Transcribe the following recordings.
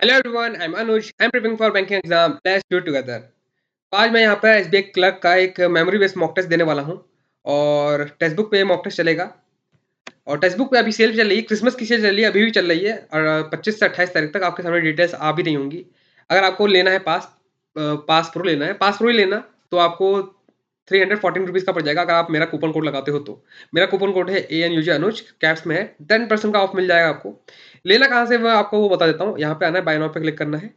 Hello everyone, I am Anuj. I am preparing for banking exam. Let's do it together. तो आज मैं यहाँ पे एसबीआई क्लर्क का एक मेमोरी बेस्ड मॉक टेस्ट देने वाला हूँ और टेक्स्ट बुक पे मॉक टेस्ट चलेगा। और टेक्स्ट बुक पे अभी सेल चल रही है, क्रिसमस की सेल चल रही है, अभी भी चल रही है और 25 से 28 तारीख तक आपके सामने डिटेल्स आ भी नहीं होंगी। अगर आपको लेना है पास प्रो लेना है, पास प्रो ही लेना, तो आपको 314 रुपीज़ का पड़ जाएगा अगर आप मेरा कूपन कोड लगाते हो तो। मेरा कूपन कोड है ANUJ अनुज, कैप्स में है। 10% का ऑफ मिल जाएगा आपको। लेना कहाँ से मैं आपको वो बता देता हूँ। यहाँ पे आना है, बाय नाउ पे क्लिक करना है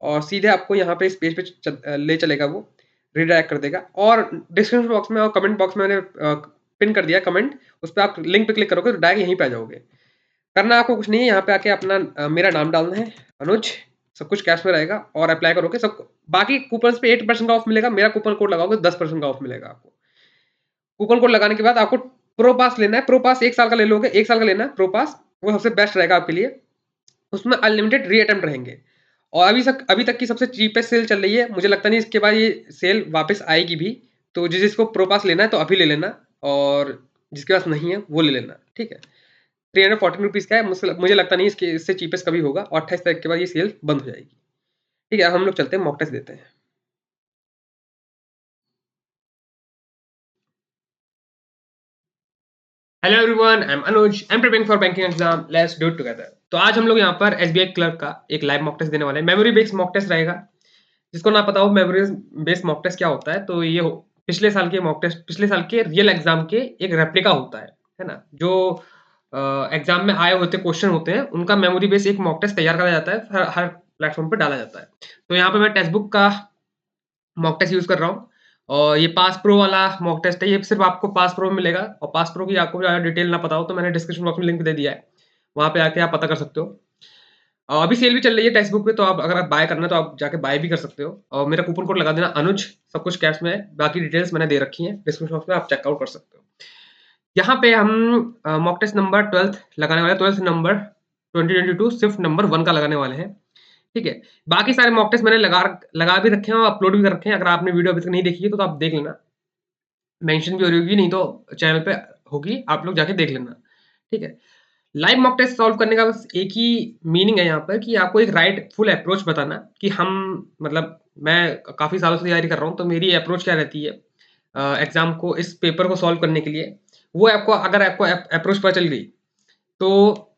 और सीधे आपको यहाँ पे इस पेज पे ले चलेगा, वो रिडायरेक्ट कर देगा। और डिस्क्रिप्शन बॉक्स में और कमेंट बॉक्स में मैंने पिन कर दिया कमेंट, उस पर आप लिंक पे क्लिक करोगे तो डायरेक्ट यहीं पे आ जाओगे। करना आपको कुछ नहीं है, यहाँ पे आके अपना मेरा नाम डालना है, अनुज, सब कुछ कैश में रहेगा और अप्लाई करोगे सब। बाकी कूपन पे 8% का ऑफ मिलेगा, मेरा कूपन कोड लगाओगे 10% का ऑफ मिलेगा आपको। कूपन कोड लगाने के बाद आपको प्रो पास लेना है। प्रो पास 1 साल का ले लोगे, 1 साल का लेना है प्रो पास, वो सबसे बेस्ट रहेगा आपके लिए। उसमें अनलिमिटेड री अटेम्प्ट रहेंगे। और अभी तक की सबसे चीपेस्ट सेल चल रही है, मुझे लगता नहीं इसके बाद ये सेल वापस आएगी भी। तो जिसको प्रो पास लेना है तो अभी ले लेना, और जिसके पास नहीं है वो ले लेना, ठीक है। 314 रुपीज़ का है, मुझे लगता नहीं इससे चीपेस्ट कभी होगा, और 28 तारीख के बाद ये सेल बंद हो जाएगी। ठीक है, अब हम लोग चलते हैं, मॉक टेस्ट देते हैं। Hello everyone, I am Anuj. I am preparing for banking exam. Let's do it together. तो आज हम लोग यहाँ पर एसबीआई क्लर्क का एक लाइव मॉक टेस्ट देने वाले हैं। मेमोरी बेस्ड मॉक टेस्ट रहेगा। जिसको ना पता हो मेमोरी बेस्ड मॉक टेस्ट क्या होता है, तो ये पिछले साल के मॉक टेस्ट, पिछले साल के रियल एग्जाम के एक रेप्लिका होता है ना। जो एग्जाम में आए होते क्वेश्चन होते हैं, उनका मेमोरी बेस्ड एक मॉक टेस्ट तैयार करा जाता है, हर प्लेटफॉर्म पर डाला जाता है। तो यहाँ पे मैं टेक्स्ट बुक का मॉक टेस्ट यूज कर रहा हूँ। और ये पास प्रो वाला मॉक टेस्ट है, ये सिर्फ आपको पास प्रो में मिलेगा। और पास प्रो की आपको ज़्यादा डिटेल ना पता हो तो मैंने डिस्क्रिप्शन बॉक्स में लिंक दे दिया है, वहाँ पे आके आप पता कर सकते हो। और अभी सेल भी चल रही है टेक्स्ट बुक पे, तो आप अगर आप बाय करना है तो आप जाके बाय भी कर सकते हो। और मेरा कूपन कोड लगा देना अनुज, सब कुछ कैश में है। बाकी डिटेल्स मैंने दे रखी है डिस्क्रिप्शन बॉक्स में, आप चेकआउट कर सकते हो। यहाँ पे हम मॉक टेस्ट नंबर 12 लगाने वाले, 12 नंबर 2022 सिर्फ नंबर 1 का लगाने वाले हैं, ठीक है। बाकी सारे मॉक टेस्ट मैंने लगा भी रखे हैं और अपलोड भी कर रखे हैं। अगर आपने वीडियो अभी तक नहीं देखी है तो आप देख लेना, मेंशन भी हो रही होगी, नहीं तो चैनल पे होगी, आप लोग जाके देख लेना, ठीक है। लाइव मॉक टेस्ट सॉल्व करने का बस एक ही मीनिंग है यहाँ पर, कि आपको एक राइट फुल अप्रोच बताना कि हम, मतलब मैं काफ़ी सालों से तैयारी कर रहा हूँ, तो मेरी अप्रोच क्या रहती है एग्जाम को, इस पेपर को सॉल्व करने के लिए। वो आपको, अगर आपको अप्रोच पता चल गई तो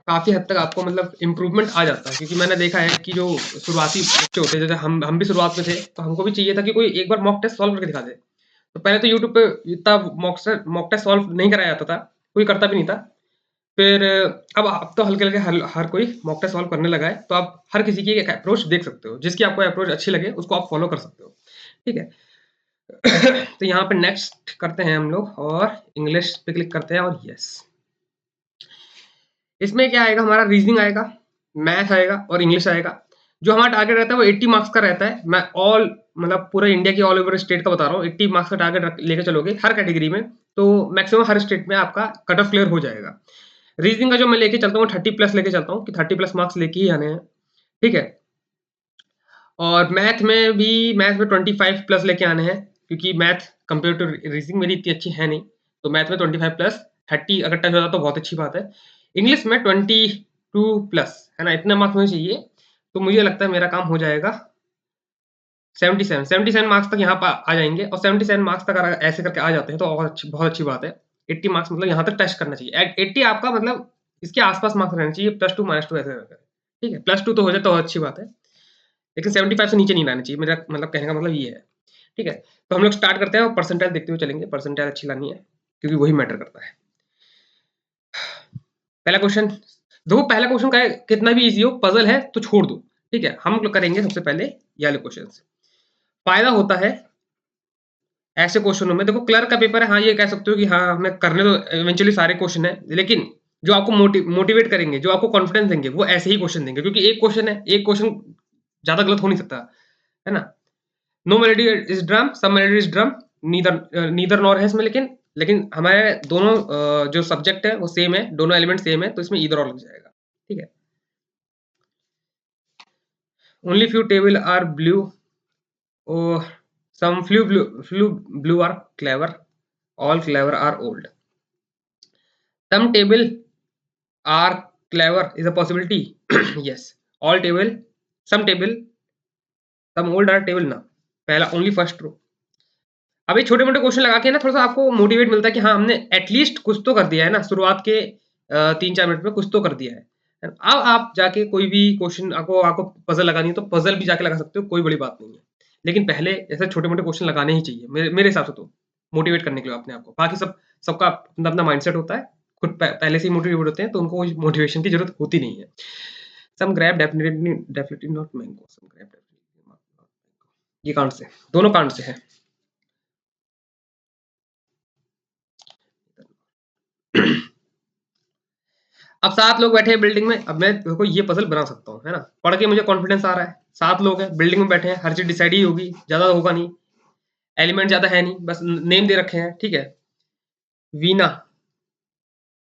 काफ़ी हद तक आपको मतलब इम्प्रूवमेंट आ जाता है। क्योंकि मैंने देखा है कि जो शुरुआती बच्चे होते हैं, जैसे हम भी शुरुआत में थे, तो हमको भी चाहिए था कि कोई एक बार मॉक टेस्ट सॉल्व करके दिखा दे। तो पहले तो यूट्यूब पे इतना मॉक टेस्ट सॉल्व नहीं कराया जाता था, कोई करता भी नहीं था। फिर अब तो हल्के-हल्के हर कोई मॉक टेस्ट सॉल्व करने लगा है, तो आप हर किसी की एक अप्रोच देख सकते हो। जिसकी आपको अप्रोच अच्छी लगे उसको आप फॉलो कर सकते हो, ठीक है। तो यहाँ पे नेक्स्ट करते हैं हम लोग और इंग्लिश पे क्लिक करते हैं और यस। इसमें क्या आएगा, हमारा रीजनिंग आएगा, मैथ आएगा और इंग्लिश आएगा। जो हमारा टारगेट रहता है वो 80 मार्क्स का रहता है। मैं मतलब पूरे इंडिया की ऑल ओवर स्टेट का बता रहा हूँ। 80 मार्क्स का टारगेट लेके चलोगे हर कैटेगरी में, तो मैक्सिमम हर स्टेट में आपका कट ऑफ क्लियर हो जाएगा। रीजनिंग का जो मैं लेके चलता हूँ 30 प्लस लेके चलता हूँ, कि 30 प्लस मार्क्स लेके ही आने हैं, ठीक है। और मैथ में 25 प्लस लेके आने हैं, क्योंकि मैथ कंपेयर टू रीजनिंग मेरी इतनी अच्छी है नहीं। तो मैथ में 25 प्लस, 30 अगर टच होता तो बहुत अच्छी बात है। इंग्लिश में 22 प्लस, है ना, इतने मार्क्स होने चाहिए। तो मुझे लगता है मेरा काम हो जाएगा 77 मार्क्स तक यहाँ पर आ जाएंगे। और 77 मार्क्स तक अगर ऐसे करके आ जाते हैं तो बहुत अच्छी बात है। 80 मार्क्स मतलब यहाँ तक टच करना चाहिए। 80 आपका मतलब इसके आसपास मार्क्स रहना चाहिए, +2 -2 ऐसे करके, ठीक है। +2 तो हो जाए तो अच्छी बात है, लेकिन 75 से नीचे नहीं लाना चाहिए। मेरा मतलब कहने का मतलब ये है, ठीक है। तो हम लोग स्टार्ट करते हैं और परसेंटाइल देखते हुए चलेंगे। परसेंटाइल अच्छी लानी है, क्योंकि वही मैटर करता है। पहला क्वेश्चन देखो, पहला क्वेश्चन का कितना भी इजी हो, पजल है तो छोड़ दो, ठीक है। हम लोग करेंगे सबसे पहले ये वाले क्वेश्चन। फायदा होता है ऐसे क्वेश्चनों में। देखो क्लर्क का पेपर है, हाँ ये कह सकते हो कि हाँ हमें करने तो इवेंचुअली सारे क्वेश्चन है, लेकिन जो आपको मोटिवेट करेंगे, जो आपको कॉन्फिडेंस देंगे, वो ऐसे ही क्वेश्चन देंगे। क्योंकि एक क्वेश्चन है, एक क्वेश्चन ज्यादा गलत हो नहीं सकता, है ना। No melody is drum, some melody is drum, neither nor है इसमें। लेकिन हमारे दोनों जो सब्जेक्ट है वो सेम है, दोनों एलिमेंट सेम है, तो इसमें ईदर और लग जाएगा, ठीक है। Only few table are blue, or some few blue are clever, all clever are old. Some table are clever is a possibility. Yes, all table, some table, some old are table ना, पहला only first row. अब ये छोटे-मोटे question लगा के ना थोड़ा-सा आपको मोटिवेट मिलता है कि हाँ, हमने एटलीस्ट कुछ तो कर दिया है ना, शुरुआत के 3-4 मिनट में कुछ तो कर दिया है। अब आप जाके कोई भी क्वेश्चन आपको आपको पज़ल लगानी है, तो पज़ल भी जाके लगा सकते हो, कोई बड़ी बात नहीं है। लेकिन पहले ऐसे छोटे-मोटे क्वेश्चन लगाने ही चाहिए, मेरे मेरे हिसाब से तो, मोटिवेट करने के लिए अपने आप को। बाकी सबका अपना-अपना माइंडसेट होता है, खुद पहले से ही मोटिवेट होते हैं, तो उनको मोटिवेशन की ज़रूरत होती नहीं है। Some grab definitely definitely not mango, some grab definitely not mango. ये कांट से, दोनों कांट से है। अब 7 लोग बैठे हैं बिल्डिंग में, अब मैं देखो ये पज़ल बना सकता हूँ, है ना? पढ़ के मुझे कॉन्फिडेंस आ रहा है, 7 लोग हैं, बिल्डिंग में बैठे हैं, हर चीज़ डिसाइड ही होगी, ज़्यादा होगा नहीं, एलिमेंट ज़्यादा है नहीं, बस नेम दे रखे हैं, ठीक है? Veena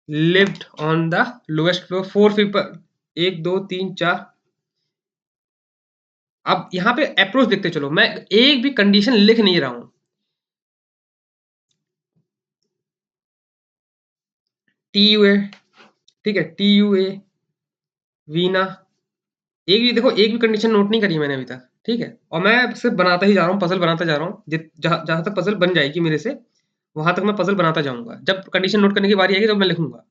lived on the lowest floor 4 people 1, 2, 3, 4। अब यहाँ पे अप्रोच देखते चलो, मैं एक भी कंडीशन लिख नहीं रहा हूँ। TUA, ठीक है? TUA, वीना, एक भी देखो एक भी कंडीशन नोट नहीं करी है मैंने अभी तक, ठीक है? और मैं सिर्फ बनाता ही जा रहा हूँ, पज़ल बनाता जा रहा हूँ। जहाँ जहाँ तक पज़ल बन जाएगी मेरे से, वहाँ तक मैं पज़ल बनाता जाऊँगा। जब कंडीशन नोट करने की बारी आएगी तब मैं लिखूँगा।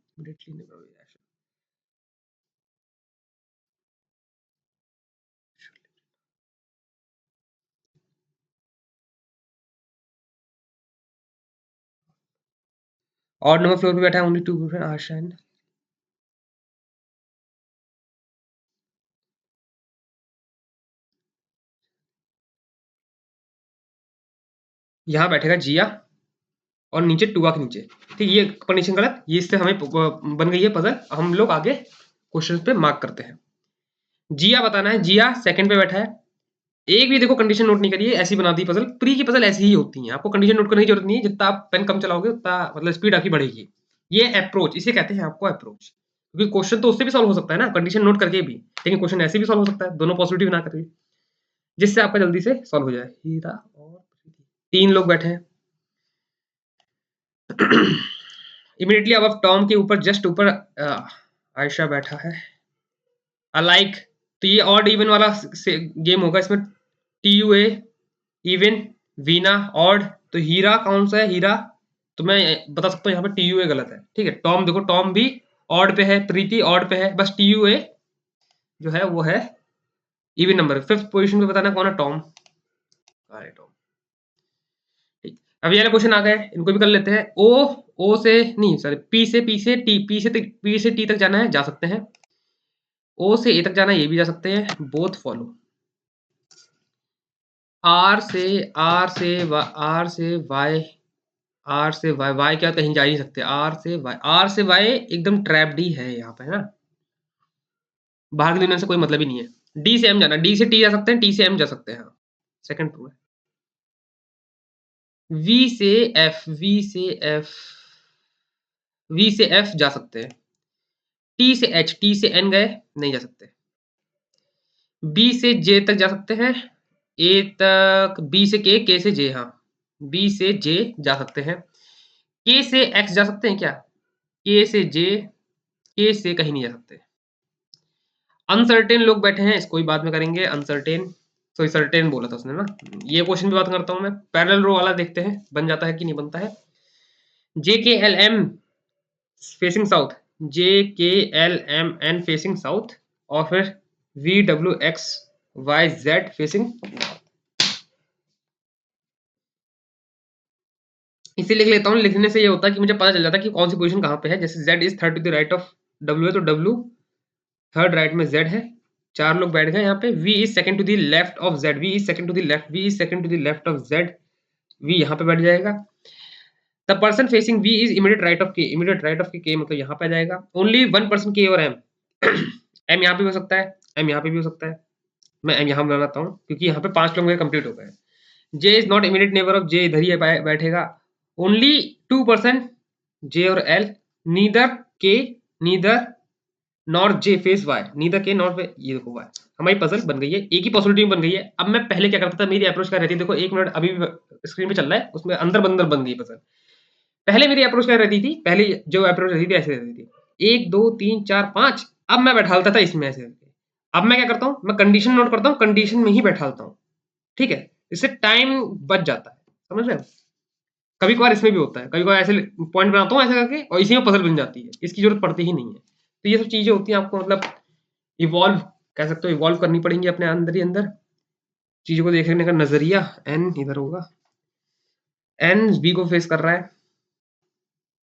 ऑड नंबर फ्लोर पे बैठा है, ओनली 2 पीपल आर शाइन। यहाँ बैठेगा जिया और नीचे टूआ के नीचे, ठीक? ये कंडीशन गलत, ये इससे हमें बन गई है पज़ल। हम लोग आगे क्वेश्चन पे मार्क करते हैं। जिया बताना है, जिया सेकंड पे बैठा है। एक भी देखो कंडीशन नोट नहीं करी है, ऐसी बना दी पज़ल। प्री की पज़ल ऐसी ही होती हैं, आपको कंडीशन नोट करने की ज़रूरत नहीं है, जितना आप पेन कम चलाओगे उतना मतलब स्पीड आपकी बढ़ेगी। ये अप्रोच, इसे कहते हैं आपको अप्रोच। क्योंकि क्वेश्चन तो उससे भी सॉल्व हो सकता है ना, कंडीशन नोट करके भी, लेकिन क्वेश्चन ऐसे भी सॉल्व हो सकता है, दोनों पॉसिबिलिटी बना करके, जिससे आपका जल्दी से सॉल्व हो जाए। हीरा और 3 लोग बैठे हैं। इमीडिएटली अब टॉम के ऊपर जस्ट ऊपर आयशा बैठा है। अलाइक, तो ये ऑड इवन वाला गेम होगा, इसमें TUA इवन, वीना ऑड, तो हीरा कौन सा है? हीरा तो मैं बता सकता हूँ यहाँ पे TUA गलत है, ठीक है? टॉम देखो, टॉम भी ऑड पे है, प्रीति ऑड पे है, बस TUA जो है वो है इवन नंबर। 5th पोजीशन पे बताना कौन है? टॉम। अरे टॉम, ठीक। अब ये वाला क्वेश्चन आ गए, इनको भी कर लेते हैं। ओ से नहीं, सॉरी, पी से टी तक जाना है, जा सकते हैं। ओ से ए तक जाना है, ये भी जा सकते हैं, बोथ फॉलो। आर से वाई, वाई क्या कहीं जा ही नहीं सकते, आर से वाई एकदम ट्रैप्ड ही है यहाँ पे, है ना? बाहर की दुनिया से कोई मतलब ही नहीं है। डी से एम जाना, डी से टी जा सकते हैं, टी से एम जा सकते हैं, हाँ, सेकंड ट्रू है। वी से एफ, वी से एफ जा सकते हैं। टी से एच, टी से एन गए, नहीं जा सकते। बी से जे तक जा सकते हैं, ए तक, बी से के से जे, हाँ, बी से जे जा सकते हैं। के से एक्स जा सकते हैं क्या? के से जे, के से कहीं नहीं जा सकते। अनसर्टेन लोग बैठे हैं, इसको भी बाद में करेंगे। अनसर्टेन, सॉरी सर्टेन बोला था उसने ना। ये क्वेश्चन भी बात करता हूँ मैं। पैरेलल रो वाला देखते हैं बन जाता है कि नहीं बनता है। JKLM facing south, JKLMN facing south, और फिर VWXYZ फेसिंग। इसे लिख लेता हूँ, लिखने से ये होता है कि मुझे पता चल जाता है कि कौन सी पोजीशन कहाँ पे है। जैसे Z is third to the right of W है, तो W थर्ड राइट में Z है। 4 लोग बैठ गए यहाँ पे। V is second to the left of Z, V is second to the left, V is second to the left of Z, V यहाँ पे बैठ जाएगा। The person facing V is immediate right of K, immediate right of K मतलब यहाँ पे आ जाएगा। Only one person K और M, M यहाँ पे भी हो सकता है, M यहाँ पे भी हो सकता है। मैं M यहाँ बनाता हूँ क्योंकि यहाँ पे 5 लोग मेरे कंप्लीट हो गए। J is not immediate neighbour of J, इधर ही बैठेगा। ओनली 2 पर्सन J और L, neither K neither nor J face Y, neither K nor, ये देखो Y। हमारी पजल बन गई है, एक ही पॉसिबिलिटी बन गई है। अब मैं पहले क्या करता था, मेरी अप्रोच क्या रहती है, देखो 1 मिनट अभी भी स्क्रीन पे चल रहा है, उसमें अंदर बंदर बन गई पजल। पहले मेरी अप्रोच क्या रहती थी, पहले जो अप्रोच रहती थी ऐसे रहती थी, 1 2 3 4 5, अब मैं बैठालता था इसमें ऐसे करके। अब मैं क्या करता हूँ, मैं कंडीशन नोट करता हूँ, कंडीशन में ही बैठा देता हूँ, ठीक है, इससे टाइम बच जाता है, समझ रहे हो। कभी कभार इसमें भी होता है, कभी कभार ऐसे पॉइंट बनाता हूँ ऐसे करके और इसी में पजल बन जाती है, इसकी जरूरत पड़ती ही नहीं है। तो ये सब चीजें होती हैं, आपको मतलब इवॉल्व कह सकते हो, इवॉल्व करनी पड़ेंगी अपने अंदर ही अंदर, चीजों को देखने का नजरिया। एन इधर होगा, एन बी को फेस कर रहा है,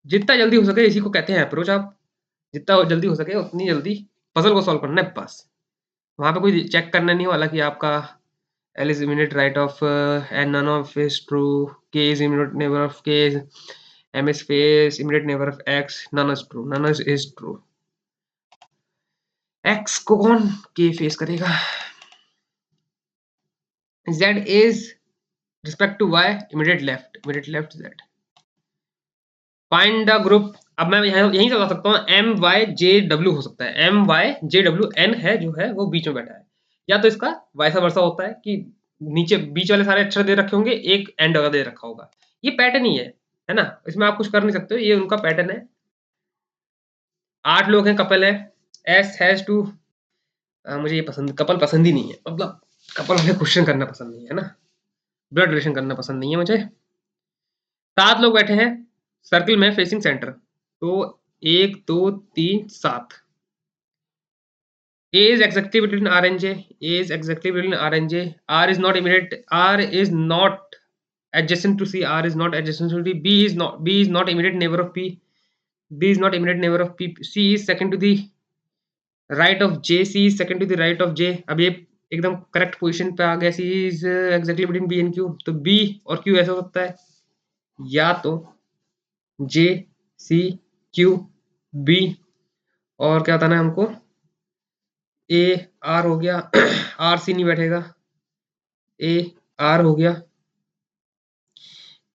जितना जल्दी हो सके, इसी को कहते हैं अप्रोच। आप जितना जल्दी हो सके उतनी जल्दी पजल को सॉल्व करना है बस। वहां पे कोई चेक करना नहीं वाला कि आपका L is immediate right of and none of is true. K is immediate neighbor of K. M is face immediate neighbor of X. None is true. None is true. X को कौन K face करेगा? Z is respect to Y immediate left. Immediate left Z. Find the group. अब मैं यहीं से बता सकता हूँ, M Y J W हो सकता है। M Y J W N है जो है वो बीच में बैठा है, या तो इसका वैसा वर्सा होता है कि नीचे बीच वाले सारे अक्षर दे रखे होंगे, एक एंड अगर दे रखा होगा। ये पैटर्न ही है ना, इसमें आप कुछ कर नहीं सकते हो, ये उनका पैटर्न है। 8 लोग हैं, कपल है, एस हैज टू, मुझे ये पसंद, कपल पसंद ही नहीं है, मतलब कपल वाले क्वेश्चन करना पसंद नहीं है ना, ब्लड रिलेशन करना पसंद नहीं है मुझे। 7 लोग बैठे हैं सर्कल में फेसिंग सेंटर, तो 1 2 3 7। A is exactly between R and J. A is exactly between R and J. R is not immediate. R is not adjacent to C. R is not adjacent to D. B is not. B is not immediate neighbor of P. B is not immediate neighbor of P. C is second to the right of J. C is second to the right of J. अब ये एकदम correct position पे आ गया। C is exactly between B and Q. तो B और Q ऐसा हो सकता है, या तो J C Q B, और क्या बताना है हमको, A R हो गया R C नहीं बैठेगा, A R हो गया,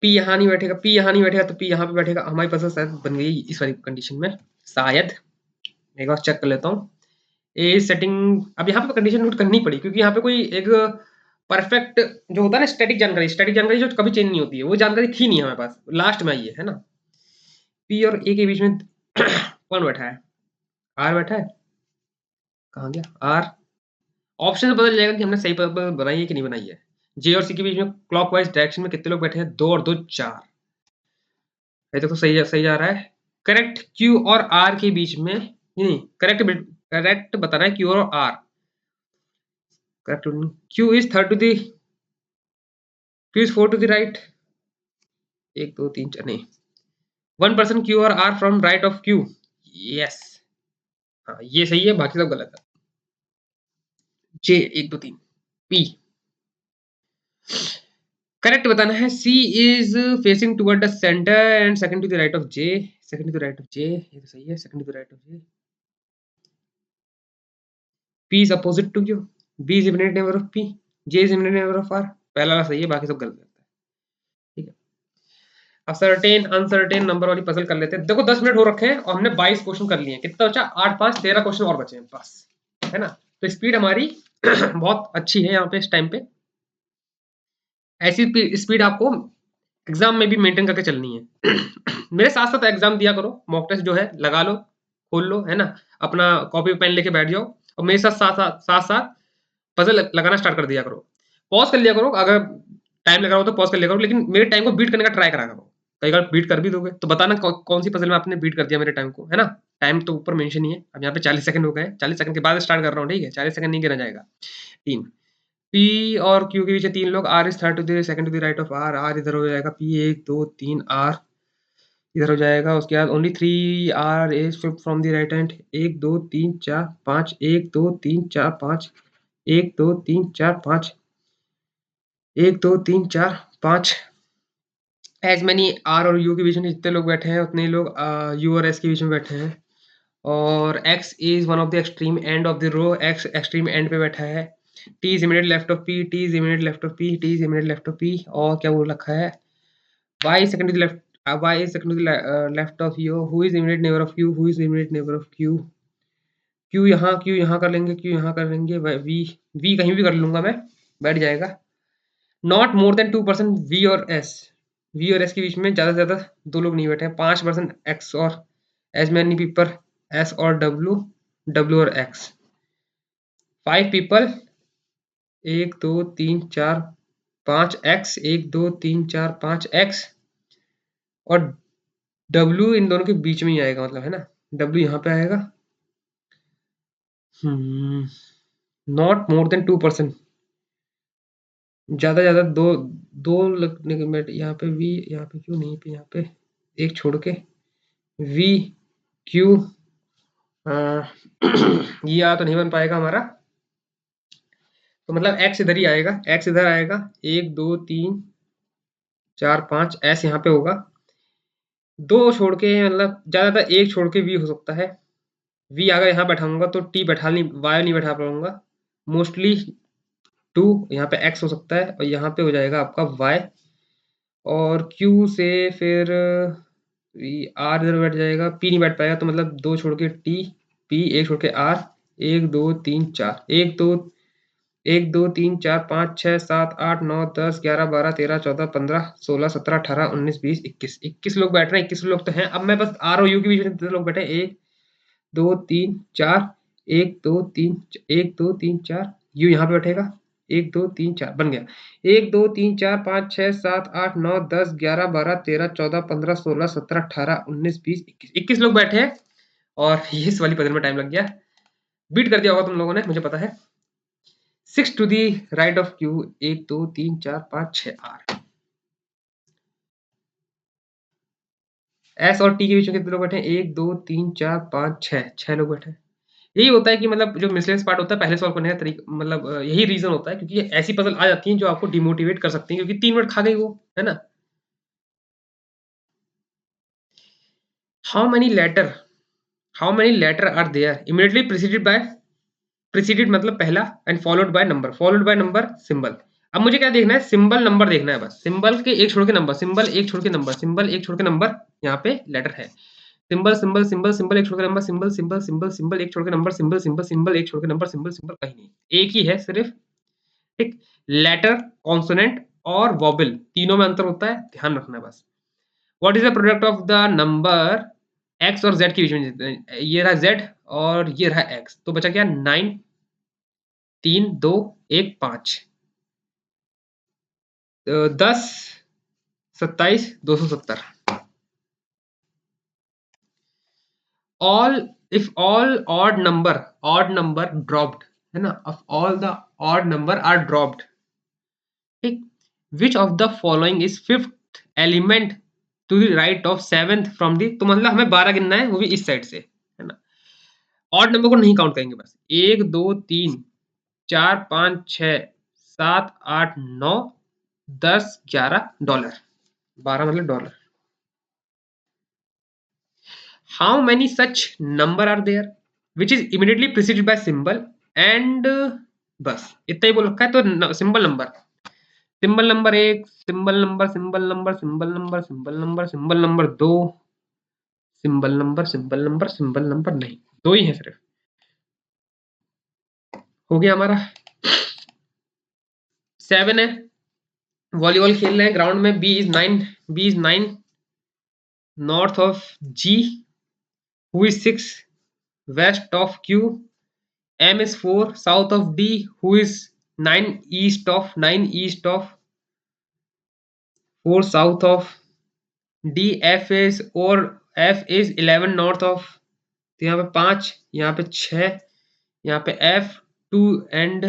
P यहाँ नहीं बैठेगा, P यहाँ नहीं बैठेगा, तो P यहाँ पे बैठेगा। हमारी पसंद शायद बन गई इस वाली कंडीशन में, शायद एक बार चेक कर लेता हूँ। ए सेटिंग, अब यहाँ पे कंडीशन नोट करनी पड़ी, क्योंकि यहाँ पे कोई एक परफेक्ट जो होता है ना स्टैटिक जानकारी, स्टैटिक जानकारी जो कभी चेंज नहीं होती है, वो जानकारी थी नहीं हमारे पास, लास्ट में आई है ना। P और A के बीच में कौन बैठा है? R बैठा है, कहाँ गया R? ऑप्शन से पता जाएगा कि हमने सही बनाई है कि नहीं बनाई है। J और C के बीच में क्लॉकवाइज डायरेक्शन में कितने लोग बैठे हैं? 2 और 2 4। ये तो सही सही जा रहा है। करेक्ट Q और R के बीच में, नहीं करेक्ट बता रहा है Q और R। Correct, Q is third to the, Q is four to the right. 1 2 3 4 नहीं, 1 पर्सन Q और R from right of Q। Yes, हाँ ये सही है, बाकी सब गलत है। J 1 2 3 P करेक्ट बताना है। C is facing toward the center and second to the right of J। Second to the right of J, ये तो सही है, second to the right of J। P is opposite to Q. B is immediate neighbor of P. J is immediate neighbor of R. पहला वाला सही है, बाकी सब गलत है, ठीक है। अब सर्टेन अनसर्टेन नंबर वाली पजल कर लेते हैं। देखो 10 मिनट हो रखे हैं और हमने 22 क्वेश्चन कर लिए हैं। कितना बचा? 8 5 13 क्वेश्चन और बचे हैं बस, है ना। तो स्पीड हमारी बहुत अच्छी है यहाँ पे इस टाइम पे। ऐसी स्पीड आपको एग्जाम में भी मेंटेन करके चलनी है। मेरे साथ साथ एग्जाम दिया करो, मॉक टेस्ट जो है लगा लो, खोल लो, है ना, अपना कॉपी पेन लेके बैठ जाओ और मेरे साथ साथ साथ साथ पजल लगाना स्टार्ट कर दिया करो। पॉज कर लिया करो, अगर टाइम लग रहा हो तो पॉज कर लिया करो, लेकिन मेरे टाइम को बीट करने का ट्राई करा करो। कई बार बीट कर भी दोगे तो बताना कौन सी पजल में आपने बीट कर दिया मेरे टाइम को, है ना। टाइम तो ऊपर मेंशन ही है। अब यहाँ पे 40 सेकंड हो गए, 40 सेकंड के बाद स्टार्ट कर रहा हूँ, ठीक है, 40 सेकंड नहीं गिना जाएगा। 3 P और Q के पीछे 3 लोग, R is third to the second to the right of R। R इधर हो जाएगा, P 1 2 3 R इधर हो जाएगा। उसके बाद only 3 R is flip from the right hand. 1 2 3 4 5 1 2 3 4 5 1 2 3 4 5 1 2 3 4 5। As many are और यू के बीच में जितने लोग बैठे हैं उतने लोग यू और एस के बीच में बैठे हैं। और X is one of the extreme end of the row, X extreme end पे बैठा है। T is immediate left of P, T is immediate left of P, T is immediate left of P. और क्या बोल रखा है? Y second to the left, Y is second to the left of U. Who is immediate neighbour of U, who is immediate neighbour of Q. Q यहाँ कर लेंगे, Q यहाँ कर लेंगे, वी वी कहीं भी कर लूंगा मैं, बैठ जाएगा। नॉट मोर देन 2% वी और एस, वी और एस के बीच में ज्यादा से ज्यादा 2 लोग नहीं बैठे हैं। 5% एक्स और एज मैनी पीपल, एस और डब्ल्यू, डब्ल्यू और एक्स। 5 पीपल 1 2 3 4 5 एक्स 1 2 3 4 5 एक्स और डब्ल्यू इन दोनों के बीच में ही आएगा, मतलब है ना, डब्ल्यू यहाँ पे आएगा। नॉट मोर देन 2%, ज़्यादा ज़्यादा दो दो लगने के मिनट। यहाँ पे वी, यहाँ पे क्यों नहीं पे, यहाँ पे एक छोड़ के वी क्यू ये आ तो नहीं बन पाएगा हमारा, तो मतलब एक्स इधर ही आएगा, एक्स इधर आएगा 1 2 3 4 5 एस यहाँ पे होगा। दो छोड़ के मतलब ज़्यादा एक छोड़ के वी हो सकता है। वी अगर यहाँ बैठाऊंगा तो टी बैठा नहीं, वाई नहीं बैठा पाऊंगा। मोस्टली 2 यहाँ पे एक्स हो सकता है और यहाँ पे हो जाएगा आपका वाई, और क्यू से फिर आर इधर बैठ जाएगा, पी नहीं बैठ पाएगा, तो मतलब 2 छोड़ के टी पी, 1 छोड़ के आर। 1 2 3 4 1 2 1 2 3 4 5 6 7 8 9 10 11 12 13 14 15 16 17 18 19 20 21 21 लोग बैठ रहे हैं। 21 लोग तो हैं। अब मैं बस आर और यू के बीच में 10 लोग बैठे हैं। 1 2 3 4 1 2 3 1 2 3 4 यू यहाँ पे बैठेगा। 1 2 3 4 बन गया। 1 2 3 4 5 6 7 8 9 10 11 12 13 14 15 16 17 18 19 20 21 21 लोग बैठे हैं और ये इस वाली पजल में टाइम लग गया। बीट कर दिया होगा तुम लोगों ने, मुझे पता है। 6 to the right of Q, 1 2 3 4 5 6 R. S और टी के बीच में कितने लोग बैठे हैं? 1 2 3 4 5 6 लोग बैठे हैं। यही होता है कि मतलब जो मिसलेनियस पार्ट होता है पहले सॉल्व करने का तरीका, मतलब यही रीजन होता है, क्योंकि ऐसी पजल आ जाती हैं जो आपको डिमोटिवेट कर सकती हैं, क्योंकि 3 मिनट खा गई वो, है ना। How many letter are there immediately preceded मतलब पहला, and followed by number symbol. अब मुझे क्या देखना है? सिंबल नंबर देखना है बस। सिंबल के एक छोड़ के नंबर, सिंबल एक छोड़ के नंबर, सिंबल एक छोड़ के नंबर, यहाँ पे लेटर है। सिंबल सिंबल सिंबल सिंबल एक छोड़ के number, symbol symbol symbol symbol एक छोड़ के नंबर, सिंबल सिंबल सिंबल एक छोड़ के नंबर, सिंबल सिंबल कहीं नहीं, एक ही है सिर्फ। ठीक, लेटर, कॉन्सोनेंट और वॉबल, तीनों में अंतर होता है, ध्यान रखना बस। What is the product of the number x और जेड के बीच में? ये रहा जेड और ये रहा एक्स, तो बचा क्या? 9 3 2 1 5 10 27 270। All if all odd number dropped, है ना, of all the odd number are dropped, ठीक, which of the following is fifth element to the right of seventh from the, तो मतलब हमें 12 गिनना है, वो भी इस साइड से, है ना। ऑड नंबर को नहीं काउंट करेंगे बस। 1 2 3 4 5 6 7 8 9 10 11 डॉलर, 12 मतलब dollar. How many such number are there which is immediately preceded by symbol and, बस इतना ही बोल रखा है। तो symbol number, symbol number 1, symbol number symbol number symbol number symbol number symbol number 2, symbol number symbol number symbol number, नहीं, 2 ही है सिर्फ। हो गया हमारा। 7 है, वॉलीबॉल खेल रहे हैं ग्राउंड में। B is 9 north of G, who is 6 west of Q, M is 4 south of D, who is 9 east of 4 south of D, F is 11 north of, तो यहाँ पे 5, यहाँ पे 6, यहाँ पे F 2 and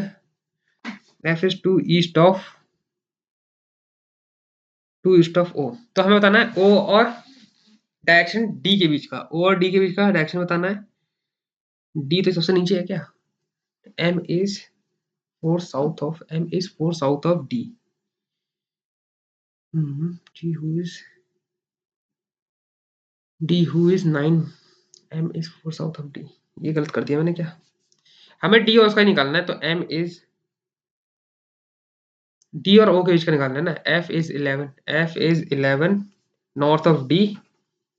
F is 2 east of O. तो हमें बताना है ओ और डायरेक्शन डी के बीच का, ओ और डी के बीच का डायरेक्शन बताना है। डी तो सबसे नीचे है क्या? M is 4 south of D, G who is 9, M is 4 south of D. ये गलत कर दिया मैंने क्या? हमें डी और उसका ही निकालना है, तो एम इज डी और ओ के बीच का निकालना है ना। F is 11 north of D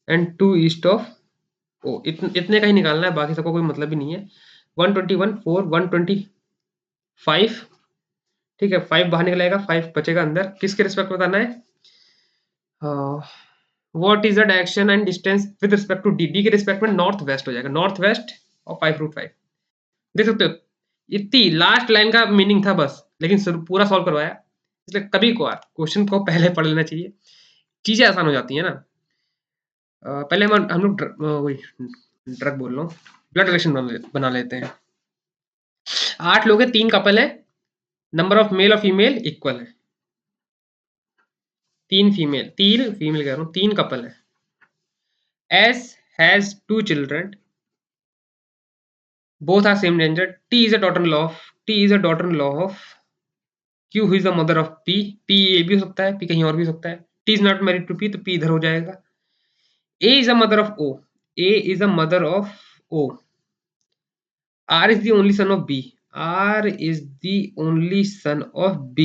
and 2 east of O, इतने का ही निकालना है, बाकी सबका कोई मतलब ही नहीं है। 121 4 125, ठीक है, 5 बाहर निकलेगा, 5 बचेगा अंदर। किसके रिस्पेक्ट बताना है? What is the direction and distance with respect to D, D के रिस्पेक्ट में नॉर्थ वेस्ट हो जाएगा, नॉर्थ वेस्ट और 5 √5। देख सकते हो इतनी लास्ट लाइन का मीनिंग था बस, लेकिन पूरा सॉल्व करवाया। इसलिए कभी कभार क्वेश्चन को पहले पढ़ लेना चाहिए, चीजें आसान हो जाती है ना। पहले हम लोग ड्रग बोल रहा हूँ, ब्लड रिलेशन बना लेते हैं। 8 लोग हैं, 3 कपल है, नंबर ऑफ मेल और फीमेल इक्वल है। 3 फीमेल कह रहा हूँ, 3 कपल है। S has 2 children, both are same gender. T is a daughter-in-law of Q, who is the mother of P. P ये भी हो सकता है, P कहीं और भी हो सकता है। T is not married to P, तो P इधर हो जाएगा। A is a mother of O. A is a mother of O. R is the only son of B. R is the only son of B.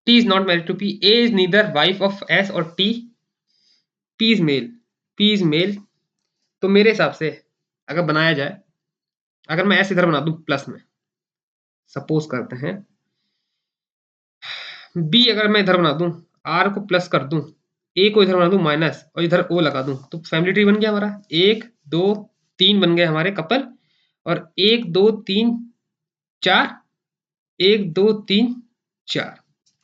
T is not married to P. A is neither wife of S or T. P is male. P is male. तो मेरे हिसाब से अगर बनाया जाए, अगर मैं S इधर बना दूं प्लस में, सपोज करते हैं B अगर मैं इधर बना दूं, R को प्लस कर दूं, A को इधर बना दूं माइनस और इधर O लगा दूं, तो फैमिली ट्री बन गया हमारा। 1 2 3 बन गए हमारे कपल, और 1 2 3 4, 1 2 3 4,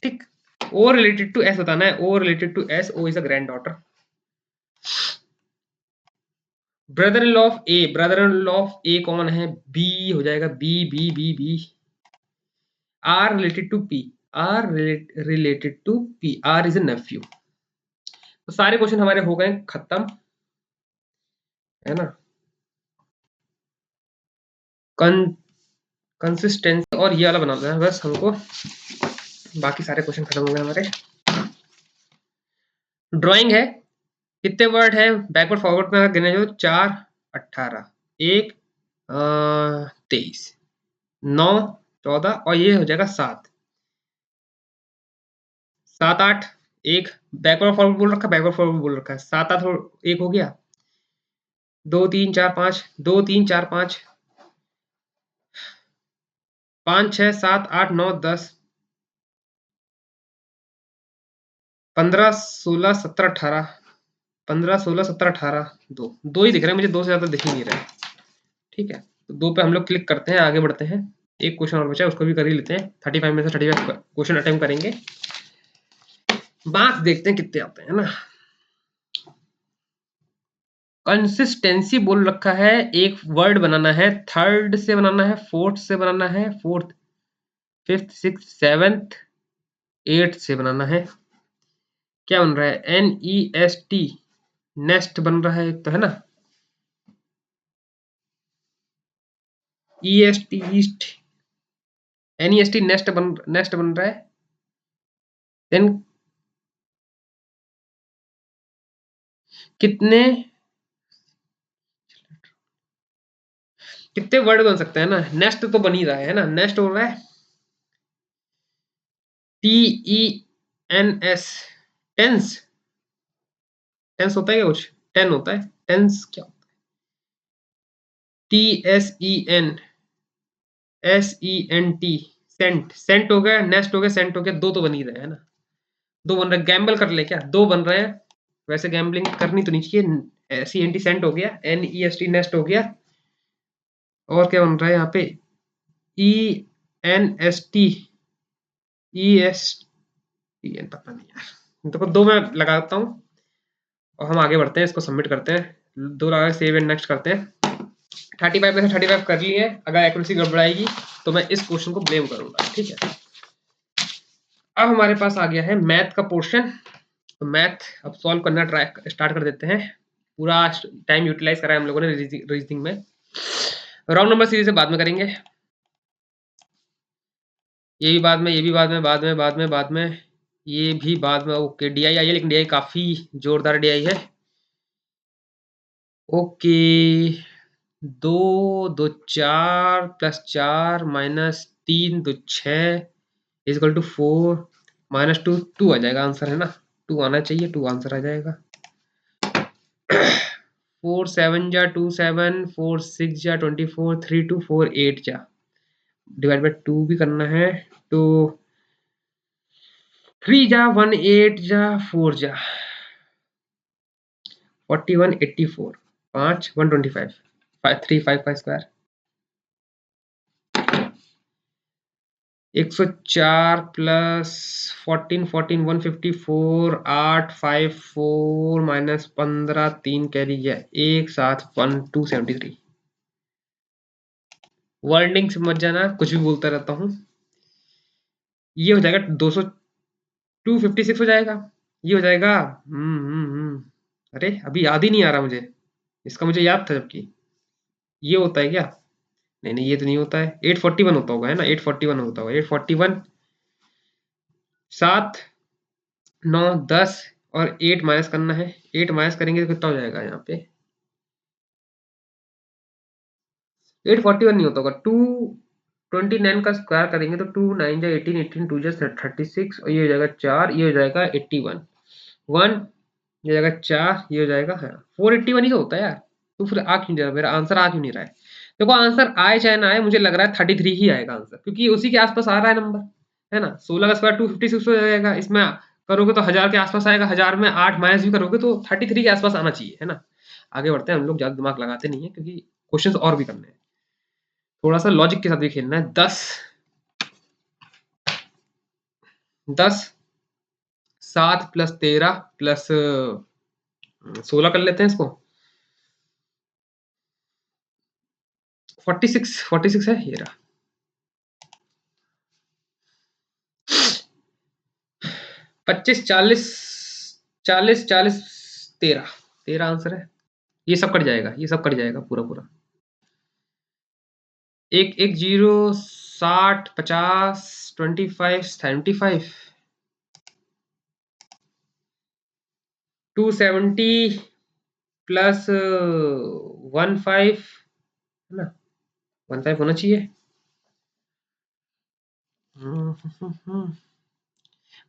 ठीक। O रिलेटेड टू S बताना है, O related to S, O is a granddaughter. Brother in law of A, brother in law of A कौन है? B हो जाएगा, B B B B। R related to P, R related to P, R is a nephew. तो सारे question हमारे हो गए खत्म, है ना। कंसिस्टेंसी और ये वाला बनाना है बस हमको, बाकी सारे क्वेश्चन खत्म हो गए हमारे। ड्राइंग है, कितने वर्ड है बैकवर्ड फॉरवर्ड में गिने जो? 4 18, 1 23, 9 14, और ये हो जाएगा 7 7 8, एक बैकवर्ड फॉरवर्ड बोल रखा, बैकवर्ड फॉरवर्ड बोल रखा है। 7 8 एक हो गया, 2 3 4 5, 2 3 4 5, 5 6 7 8 9 10 15 16 17 18, 15 16 17 18, दो ही दिख रहे हैं मुझे, 2 से ज्यादा दिख ही नहीं रहा है। ठीक है, तो 2 पे हम लोग क्लिक करते हैं, आगे बढ़ते हैं। एक क्वेश्चन और बचा है, उसको भी कर ही लेते हैं। 35 में से 35 क्वेश्चन अटेम्प्ट करेंगे, मार्क्स देखते हैं कितने आते हैं ना। कंसिस्टेंसी बोल रखा है, एक वर्ड बनाना है, थर्ड से बनाना है, फोर्थ से बनाना है, fourth fifth six seventh eighth से बनाना है। क्या बन रहा है? NEST, नेस्ट बन रहा है, तो है ना। EST ईस्ट, NEST नेस्ट बन रहा है। देन कितने वर्ड बन सकते हैं ना? नेस्ट तो बन ही रहा है ना, नेस्ट हो रहा है। TENS, टेंस, टेंस होता है क्या कुछ? 10 होता है टेंस, क्या होता है? TSEN, SENT, सेंट, सेंट हो गया, नेस्ट हो गया, सेंट हो गया, 2 तो बन ही रहे हैं ना। 2 बन रहे हैं, गैम्बल कर ले क्या? 2 बन रहे हैं, वैसे गैम्बलिंग करनी तो नहीं चाहिए। CNT सेंट हो गया, NEST नेस्ट हो गया, और क्या बन रहा है यहाँ पे? ENST, ESTN, पता नहीं यार, तो 2 मैं लगाता हूँ और हम आगे बढ़ते हैं, इसको सबमिट करते हैं। 2 लगा सेव एंड नेक्स्ट करते हैं। 35 में से 35 कर लिए हैं, अगर एक्यूरेसी गड़बड़ाएगी तो मैं इस क्वेश्चन को ब्लेम करूंगा, ठीक है। अब हमारे पास आ गया है मैथ का पोर्शन, तो मैथ अब सॉल्व करना ट्राई स्टार्ट कर देते हैं। पूरा टाइम यूटिलाइज करा है हम लोगों ने रीजनिंग में। राउंड नंबर सीरीज से बाद में करेंगे, ये भी बाद में, ये भी बाद में, ये भी बाद में। ओके, DI आई है, लेकिन DI काफी जोरदार DI है। Okay, 2 2 4 plus 4 minus 3 2 6 equal to 4 minus 2 2 आ जाएगा आंसर, है ना। 2 आना चाहिए, 2 आंसर आ जाएगा। 4 7 जा 2 7, 4 6 जा 24, 3 2 4 8 जा, डिवाइड बाय 2 भी करना है, तो 3 जा 1 8 जा 4 जा 41 84, 5 125, 5 3 5 5 स्क्वायर। 104 प्लस 14 14 154 8 5 4 माइनस 15 3 कैरी गया 1 7 1 273। वर्डिंग से मत जाना, कुछ भी बोलता रहता हूँ। ये हो जाएगा 200 256 हो जाएगा। ये हो जाएगा अरे अभी याद ही नहीं आ रहा मुझे, इसका मुझे याद था जबकि। ये होता है क्या? नहीं नहीं, ये तो नहीं होता है। 841 होता होगा, है ना? 841 होता होगा। 841 7 9 10 और 8 माइनस करना है। 8 माइनस करेंगे तो कितना हो जाएगा यहाँ पे? 841 नहीं होता होगा। 229 का स्क्वायर करेंगे तो 2 9 जा 18 18 2 जा 36 और ये हो जाएगा 4, ये हो जाएगा 81 1, ये हो जाएगा 4, ये हो जाएगा 481 ही तो होता है यार। तो फिर आ क्यों नहीं रहा? मेरा आंसर आ क्यों नहीं रहा है? देखो आंसर आए चाहे ना आए, मुझे लग रहा है 33 ही आएगा आंसर, क्योंकि उसी के आसपास आ रहा है नंबर, है ना? 16 का स्क्वायर 256 हो जाएगा। इसमें करोगे तो 1000 के आसपास आएगा। 1000 में 8 माइनस भी करोगे तो 33 के आसपास आना चाहिए, है ना? आगे बढ़ते हैं, हम लोग ज्यादा दिमाग लगाते नहीं है क्योंकि क्वेश्चंस और भी करने हैं। थोड़ा सा लॉजिक के साथ भी खेलना है। 10 7 प्लस 13 प्लस 16 कर लेते हैं इसको। 46 है ये रहा। 25 40 40 40 13 13 आंसर है। ये सब कट जाएगा, ये सब कट जाएगा पूरा पूरा। 1 1 0 60 50 25 75 270 प्लस 15, है ना? 15 होना चाहिए।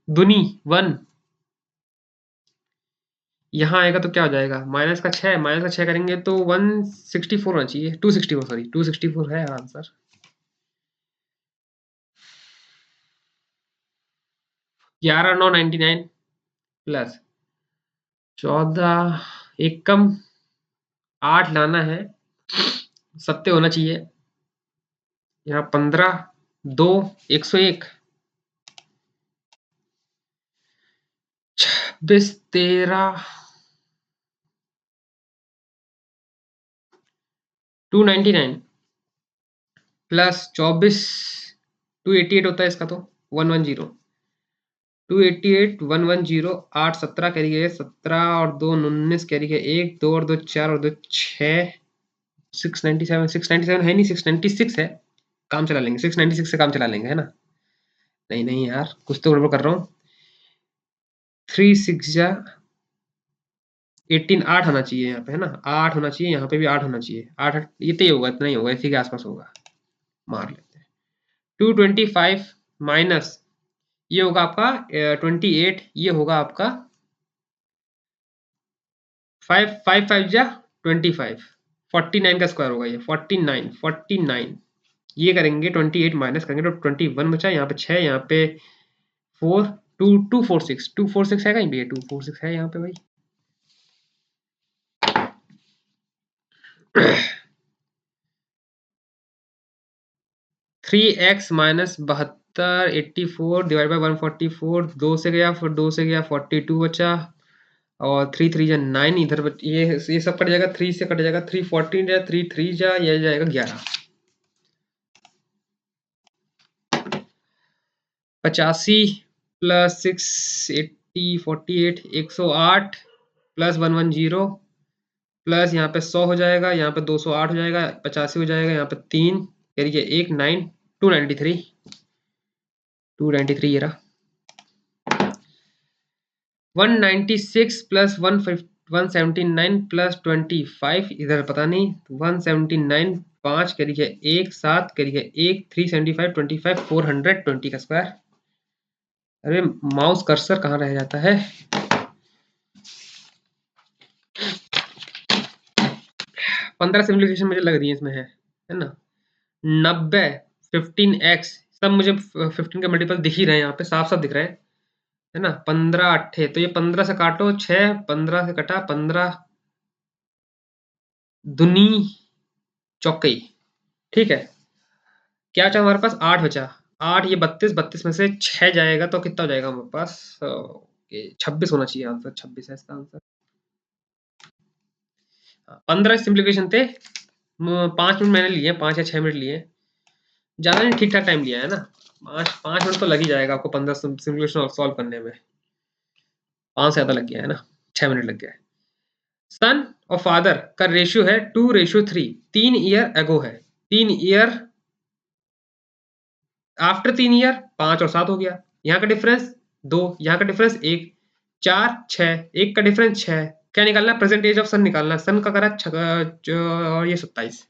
दुनी 1 यहाँ आएगा तो क्या हो जाएगा? माइनस का 6, माइनस का 6 करेंगे तो 164 होना चाहिए। 264 सॉरी 264 है आंसर। 11 9 99 प्लस 14 एक कम 8 लाना है, सत्य होना चाहिए। यहाँ 15 2 101 26 13 299 प्लस 24 288 होता है इसका तो 110 288 110 8 17 कैरी गए 17 और 2 19 कैरी गए 1 2 और 2 4 और 2 6 697 है नहीं 696 है। काम चला लेंगे 696 से, काम चला लेंगे, है ना? नहीं नहीं यार, कुछ तो गड़बड़ कर रहा हूँ। 3 6 जा 18 8 होना चाहिए यहाँ पे, है ना? 8 होना चाहिए, यहाँ पे भी 8 होना चाहिए। 8 ये तो ही होगा, इतना ही होगा, इसी के आसपास होगा। मार लेते हैं। 225 माइनस ये होगा आपका 28, ये होगा आपका 5 5 5 जा 25 49 का स्क्वायर होगा ये 49 ये करेंगे 28 माइनस करेंगे तो 21 बचा। यहाँ पे 6, यहाँ पे 4 2 246 है कहीं भी? 246 है यहाँ पे भाई। 3x माइनस 72 84 डिवाइड बाई 144 2 से गया, फिर 2 से गया 42 बचा और 3 3 जा 9 इधर ये सब कट जाएगा। 3 से कट जाएगा 3 14 जा 3 3 जा ये जाएगा 11 85 प्लस 6 80 48 108 प्लस 110 प्लस यहाँ पे 100 हो जाएगा, यहाँ पे 208 हो जाएगा, 85 हो जाएगा, यहाँ पे 3 करिए 1 9 293 ये रहा। 196 प्लस 179 प्लस 25 इधर पता नहीं 179 5 करिए 1 7 करिए 1 375 25 420 का स्क्वायर। अरे माउस कर्सर कहाँ रह जाता है? 15 सिम्प्लीफिकेशन मुझे लग रही है इसमें, है ना? 90 15x सब मुझे 15 के मल्टीपल दिख ही रहे हैं, यहाँ पे साफ साफ दिख रहे हैं, है ना? 15 अट्ठे तो ये 15 से काटो 6 15 से कटा 15 दुनी चौकई, ठीक है? क्या बचा हमारे पास? 8 बचा। 8 ये 32, 32 में से 6 जाएगा तो कितना हो जाएगा हमारे पास? ओके 26 होना चाहिए आंसर, 26 है इसका आंसर। 15 सिम्प्लीफिकेशन थे, 5 मिनट मैंने लिए, 5 या 6 मिनट लिए, ज़्यादा नहीं, ठीक ठाक टाइम लिया है ना। 5 मिनट तो लग ही जाएगा आपको 15 सिम्प्लीफिकेशन सॉल्व करने में। 5 से ज़्यादा लग गया है ना, 6 मिनट लग गया है। सन और फादर का रेशियो है 2:3, 3 ईयर एगो है, 3 ईयर आफ्टर 3 ईयर 5 और 7 हो गया। यहाँ का डिफरेंस 2, यहाँ का डिफरेंस 1, 4, 6, 1 का डिफरेंस 6। क्या निकालना है? प्रेजेंट एज ऑफ सन निकालना है। सन का करा ये 27।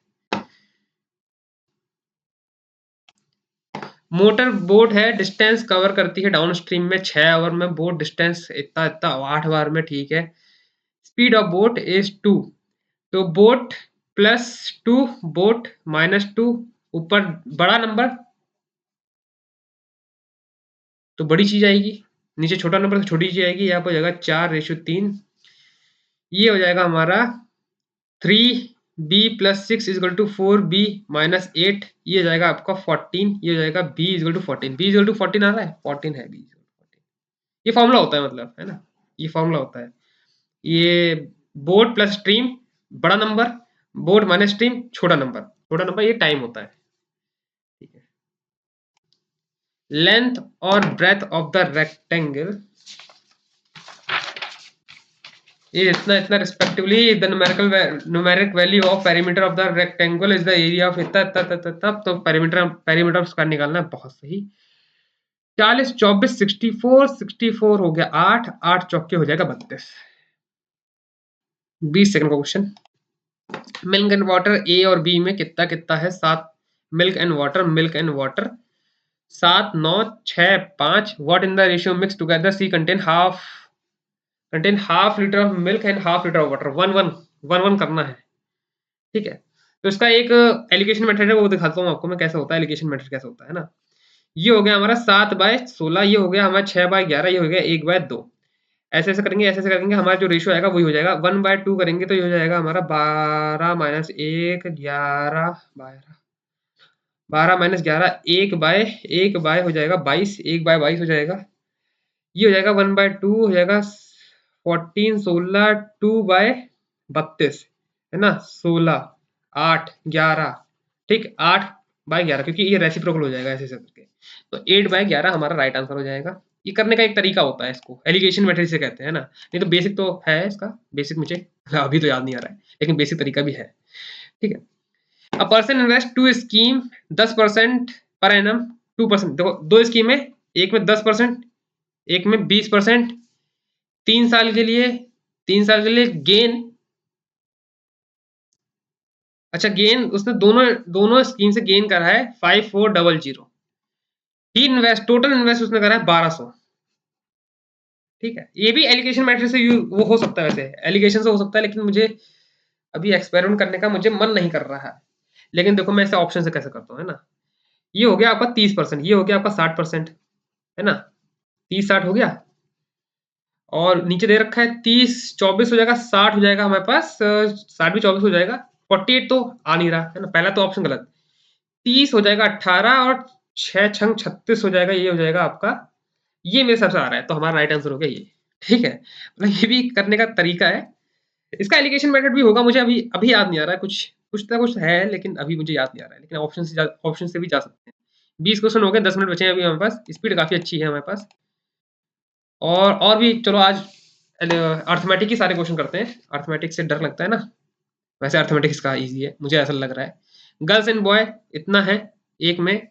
मोटर बोट है, डिस्टेंस कवर करती है डाउन स्ट्रीम में 6 आवर में। बोट डिस्टेंस इतना इतना 8 बार में, ठीक है। स्पीड ऑफ बोट इज 2, तो बोट प्लस 2, बोट -2, ऊपर बड़ा नंबर तो बड़ी चीज आएगी, नीचे छोटा नंबर तो छोटी चीज आएगी। यहाँ पर हो जाएगा 4:3, ये हो जाएगा हमारा 3b + 6 = 4b - 8, ये हो जाएगा आपका 14, ये हो जाएगा b = 14। b = 14 आ रहा है, 14 है b = 14। ये फॉर्मूला होता है, मतलब है ना, ये फॉर्मूला होता है। ये बोट प्लस स्ट्रीम बड़ा नंबर, बोट माइनस स्ट्रीम छोटा नंबर, छोटा नंबर ये टाइम होता है, ठीक है। लेंथ और breadth of the rectangle is इतना इतना respectively, the numeric value of perimeter of the rectangle is the area of इतना इतना इतना इतना, तो perimeter उसका निकालना है। बहुत सही। 40, 24, 64, 64 हो गया 8, 8 चौके हो जाएगा 32। 20 सेकंड का question. Milk and water A और बी में कितना कितना है? 7। Milk and water 7, 9, 6, 5। What in the ratio mix together C contain half litre of milk and half litre of water. 1 करना है, ठीक है। तो इसका एक एलिगेशन मेथड है, वो दिखाता हूँ आपको मैं कैसे होता है, एलिगेशन मेथड कैसे होता है ना। ये हो गया हमारा 7/16, ये हो गया हमारा 6/11, ये हो गया 1/2। ऐसे ऐसे करेंगे, ऐसे ऐसे करेंगे, हमारा जो रेशियो आएगा वही हो जाएगा। 1/2 करेंगे तो ये हो जाएगा हमारा 12 - 1 11, 12 - 11 1/1 हो जाएगा 22, 1/22 हो जाएगा। ये हो जाएगा 1/2 हो जाएगा 14, 16, 2/32 है ना, 16, 8, 11, ठीक, 8/11, क्योंकि ये रेसिप्रोकल हो जाएगा ऐसे ऐसे करके। तो 8/11 हमारा राइट आंसर हो जाएगा। ये करने का एक तरीका होता है, इसको एलिगेशन मेथड से कहते हैं ना। नहीं तो बेसिक तो है इसका, बेसिक मुझे अभी तो याद नहीं आ रहा है, लेकिन बेसिक तरीका भी है, ठीक है। A person invest two scheme 10% per annum 2%। देखो दो स्कीम है, एक में 10%, एक में 20%, 3 साल के लिए, 3 साल के लिए गेन। अच्छा गेन उसने दोनों दोनों स्कीम से गेन करा है 5400। ही इन्वेस्ट, टोटल इन्वेस्ट उसने करा है 1200, ठीक है। ये भी एलिगेशन मैटर से वो हो सकता है, वैसे एलिगेशन से हो सकता है, लेकिन मुझे अभी एक्सपेरिमेंट करने का मुझे मन नहीं कर रहा है। लेकिन देखो मैं ऐसे ऑप्शन से कैसे करता हूँ, है ना। ये हो गया आपका 30%, ये हो गया आपका 60%, है ना। 30-60 हो गया, और नीचे दे रखा है 30-24 हो जाएगा, 60 हो जाएगा हमारे पास, 60 भी 24 हो जाएगा, 48 तो आ नहीं रहा है ना, पहला तो ऑप्शन गलत। 30 हो जाएगा 18, और 6 छंग 36 हो जाएगा, ये हो जाएगा आपका, ये मेरे हिसाब से आ रहा है, तो हमारा राइट आंसर हो गया ये, ठीक है। मतलब ये भी करने का तरीका है। इसका एलिगेशन मेथड भी होगा, मुझे अभी अभी याद नहीं आ रहा है, कुछ कुछ ना कुछ है, लेकिन अभी मुझे याद नहीं आ रहा है। लेकिन ऑप्शन से भी जा सकते हैं। 20 क्वेश्चन हो गए, 10 मिनट बचे हैं अभी हमारे पास, स्पीड काफी अच्छी है हमारे पास। और भी चलो आज अर्थमेटिक ही सारे क्वेश्चन करते हैं। अर्थमेटिक से डर लगता है ना, वैसे अर्थमेटिक्स का इजी है, मुझे ऐसा लग रहा है। गर्ल्स एंड बॉय इतना है, एक में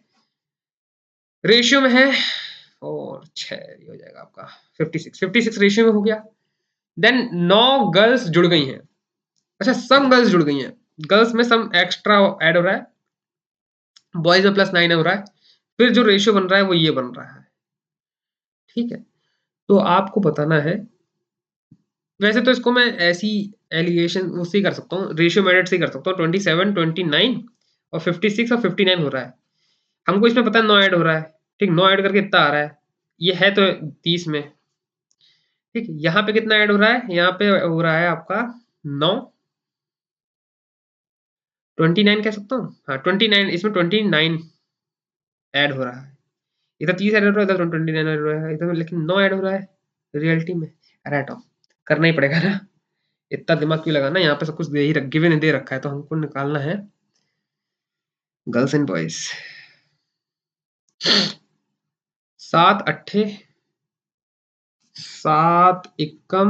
रेशियो में है, और 6 हो जाएगा आपका 56 रेशियो में हो गया। देन 9 गर्ल्स जुड़ गई हैं। अच्छा सम गर्ल्स जुड़ गई हैं, गर्ल्स में सम एक्स्ट्रा ऐड हो रहा है, बॉयज में +9 हो रहा है, फिर जो रेशियो बन रहा है वो ये बन रहा है, ठीक है। तो आपको बताना है, वैसे तो इसको मैं ऐसी एलिगेशन उससे ही कर सकता हूँ, रेशियो मेथड से ही कर सकता हूँ। 27, 29 और 56 और 59 हो रहा है, हमको इसमें पता है 9 ऐड हो रहा है, ठीक, 9 ऐड करके इतना आ रहा है, ये है तो 30 में, ठीक। यहाँ पे कितना ऐड हो रहा है? यहाँ पे हो रहा है आपका 9, 29 कह सकता हूँ, हाँ 29, इसमें 29 ऐड हो रहा है, इधर 30 ऐड हो रहा है, इधर 29 ऐड हो रहा है, इधर लेकिन 9 ऐड हो रहा है रियलिटी में। अरे हटो, करना ही पड़ेगा ना, इतना दिमाग क्यों लगाना, यहाँ पे सब कुछ दे ही गिवन दे रखा है, तो हमको निकालना है गर्ल्स एंड बॉयज। 7 अट्ठे 7 एकम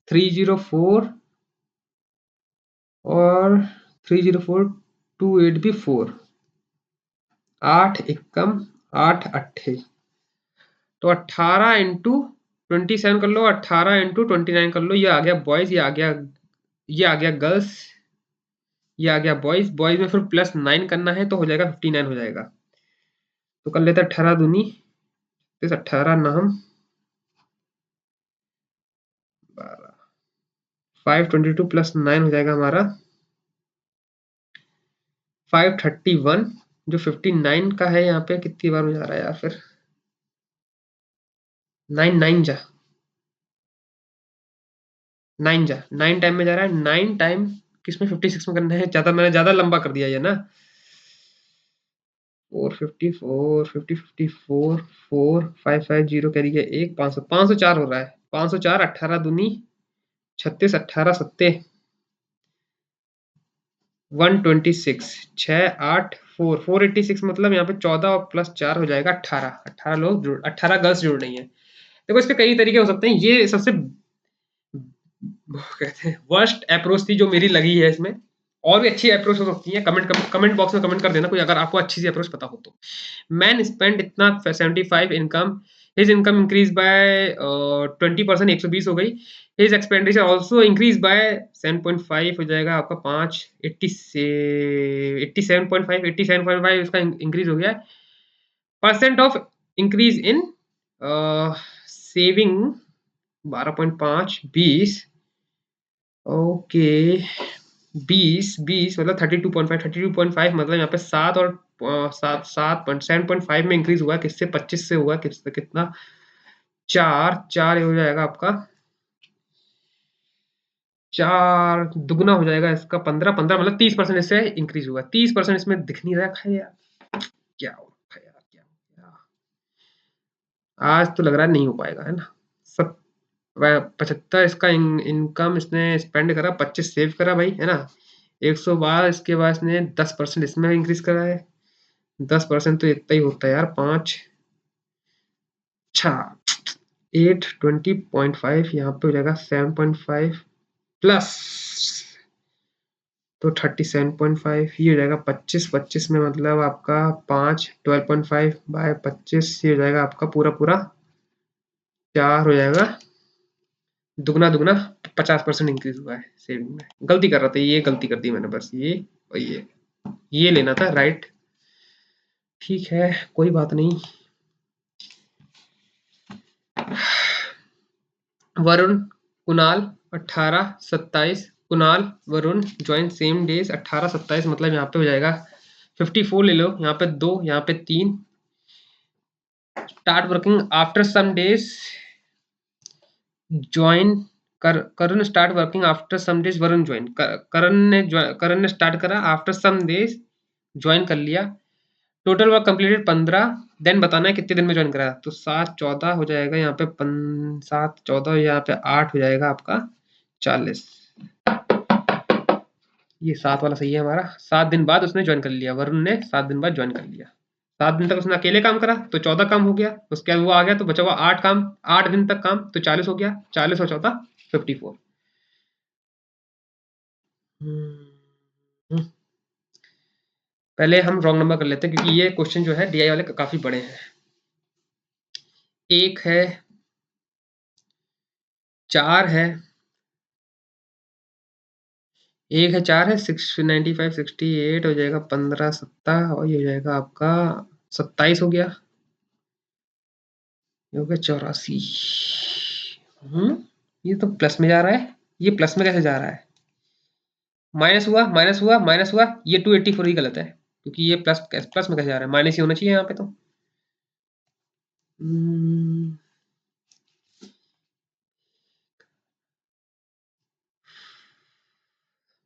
304 और 304 2 8 भी 4, 8 एकम 8 अट्ठे, तो 18 इंटू 27 कर लो, 18 इंटू 29 कर लो, ये आ गया बॉयज, ये आ गया गर्ल्स, ये आ गया बॉयज। बॉयज में फिर प्लस 9 करना है तो हो जाएगा 59 हो जाएगा। तो कर लेते 18 दूनी 18 नाम 12, 522 प्लस 9 हो जाएगा हमारा 531, जो 59 का है यहाँ पे कितनी बार हो जा रहा है यार, फिर 9 9 जा 9 जा 9 टाइम में जा रहा है, 9 टाइम किसमें 56 में करना है, ज्यादा मैंने ज्यादा लंबा कर दिया ये ना। 454 50 54 4 550 कैरी के 1 500 504 हो रहा है, 504 18 दूनी 36 18 सत्ते 126 6 8 4 486, मतलब यहाँ पे 14 और प्लस 4 हो जाएगा 18, 18 लोग जुड़ 18 गर्ल्स जुड़ रही हैं। देखो इसके कई तरीके हो सकते हैं, ये सबसे कहते हैं वर्स्ट अप्रोच थी जो मेरी लगी है इसमें, और भी अच्छी अप्रोच हो सकती है। कमेंट बॉक्स में कमेंट कर देना कोई, अगर आपको अच्छी सी अप्रोच पता हो तो। मैन स्पेंड इतना 75 income, his income increase by 20%, 120 हो गई। His expenditure also increase by 7.5 हो जाएगा आपका 5 80 से 87.5 87.5 इसका इंक्रीज हो गया। Percent of increase in saving 12.5 20, okay 20 मतलब 32.5 मतलब यहाँ पे 7 और 7.5 में इंक्रीज हुआ है, किससे 25 से हुआ है, किससे कितना 4 हो जाएगा आपका, 4 दुगना हो जाएगा इसका 15 मतलब 30% इससे इंक्रीज हुआ, 30% इसमें दिख नहीं रहा है यार, क्या हो रखा है यार, क्या हो गया? आज तो लग रहा है नहीं हो पाएगा, है ना। 75 इसका इनकम इसने स्पेंड करा, 25 सेव करा भाई, है ना। 112 इसके बाद इसने 10% इसमें इंक्रीज करा है, 10% तो इतना ही होता है यार, 5 अच्छा 8 20.5 यहाँ पे हो जाएगा 7.5 प्लस, तो 37.5 ये हो जाएगा 25 में मतलब आपका 5 12.5 बाय 25 ये हो जाएगा आपका पूरा पूरा 4 हो जाएगा, दुगना दुगना 50% इंक्रीज हुआ है सेविंग में। गलती कर रहा था, ये गलती कर दी मैंने, बस ये और ये लेना था राइट, ठीक है कोई बात नहीं। Varun Kunal 18 27, Kunal Varun join same days 18 27, मतलब यहाँ पे हो जाएगा 54 ले लो, यहाँ पे 2 यहाँ पे 3, start working after some days join Karan start working after some days, Varun join Karan ने स्टार्ट करा आफ्टर सम डेज ज्वाइन कर लिया, टोटल वर्क कंप्लीटेड 15, देन बताना है कितने दिन में ज्वाइन करा, तो 7 14 हो जाएगा यहाँ पे 7 14 यहाँ पे 8 हो जाएगा आपका 40, ये 7 वाला सही है हमारा। 7 दिन बाद उसने ज्वाइन कर लिया, वरुण ने 7 दिन बाद ज्वाइन कर लिया, 7 दिन तक उसने अकेले काम करा तो 14 काम हो गया, उसके बाद वो आ गया तो बचा हुआ 8 काम, 8 दिन तक काम तो 40 हो गया, 40 और 14 54। हम्म, पहले हम रॉन्ग नंबर कर लेते हैं क्योंकि ये क्वेश्चन जो है डीआई वाले काफी बड़े हैं। एक है 4 है, एक है 4 है 695 68 हो जाएगा 15 7 और ये हो जाएगा आपका 27 हो गया, ये हो गया 84। ये तो प्लस में जा रहा है, ये प्लस में कैसे जा रहा है, माइनस हुआ माइनस हुआ माइनस हुआ, ये 284 ही गलत है क्योंकि ये प्लस प्लस में कैसे जा रहा है, माइनस ही होना चाहिए यहाँ पे तो।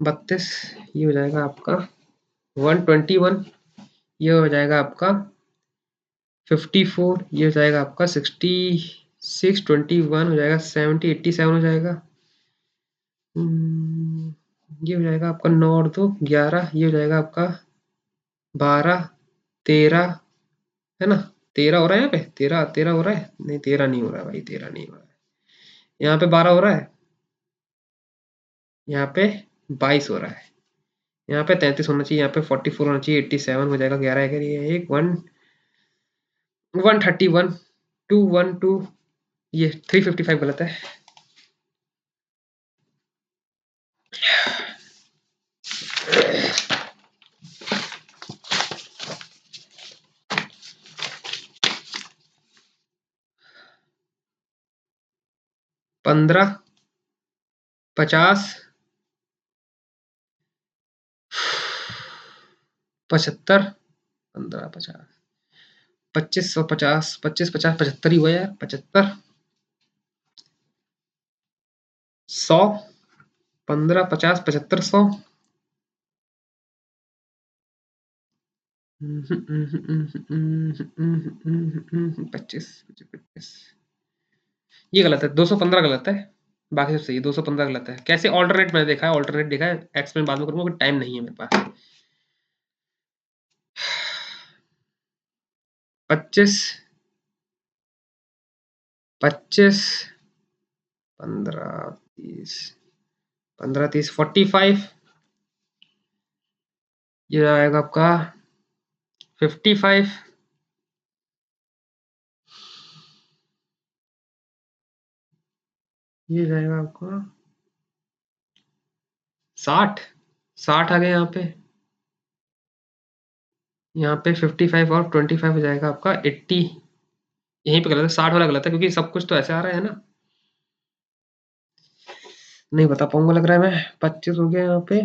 32 ये हो जाएगा आपका 121, ये हो जाएगा आपका 54 ये हो जाएगा आपका 66, 21 हो जाएगा 70, 87 हो जाएगा। ये हो जाएगा आपका 9 और 2 11, ये हो जाएगा आपका 12, 13 है ना। 13 हो रहा है यहाँ पे, 13 हो रहा है, नहीं 13 नहीं हो रहा है भाई, 13 नहीं हो रहा है। यहाँ पे 12 हो रहा है, यहाँ पे 22 हो रहा है, यहाँ पे 33 होना चाहिए, यहाँ पे 44 होना चाहिए, 87 हो जाएगा, 11 अगर ये एक 131, 212, ये 355 गलत है। पंद्रह, 50, 75, 15, 50, 2550, 25, 50, 75 ही हुआ यार, 75, 100, 15, 50, 75, 100, 25, 25, ये गलत है, 215 गलत है, बाकी सब सही है, 215 गलत है। कैसे ऑल्टरनेट मैंने देखा है, ऑल्टरनेट देखा है, एक्सप्लेन बाद में करूंगा, टाइम नहीं है मेरे पास। 25, 25, 15, 30, 15, 30, 45, ये आएगा आपका 55, ये जाएगा आपका 60, 60 आ गया यहाँ पे, यहाँ पे 55 और 25 हो जाएगा आपका 80, यहीं पे गलत है, 60 वाला गलत है क्योंकि सब कुछ तो ऐसे आ रहा है ना, नहीं बता पाऊंगा लग रहा है मैं। 25 हो गया यहाँ पे,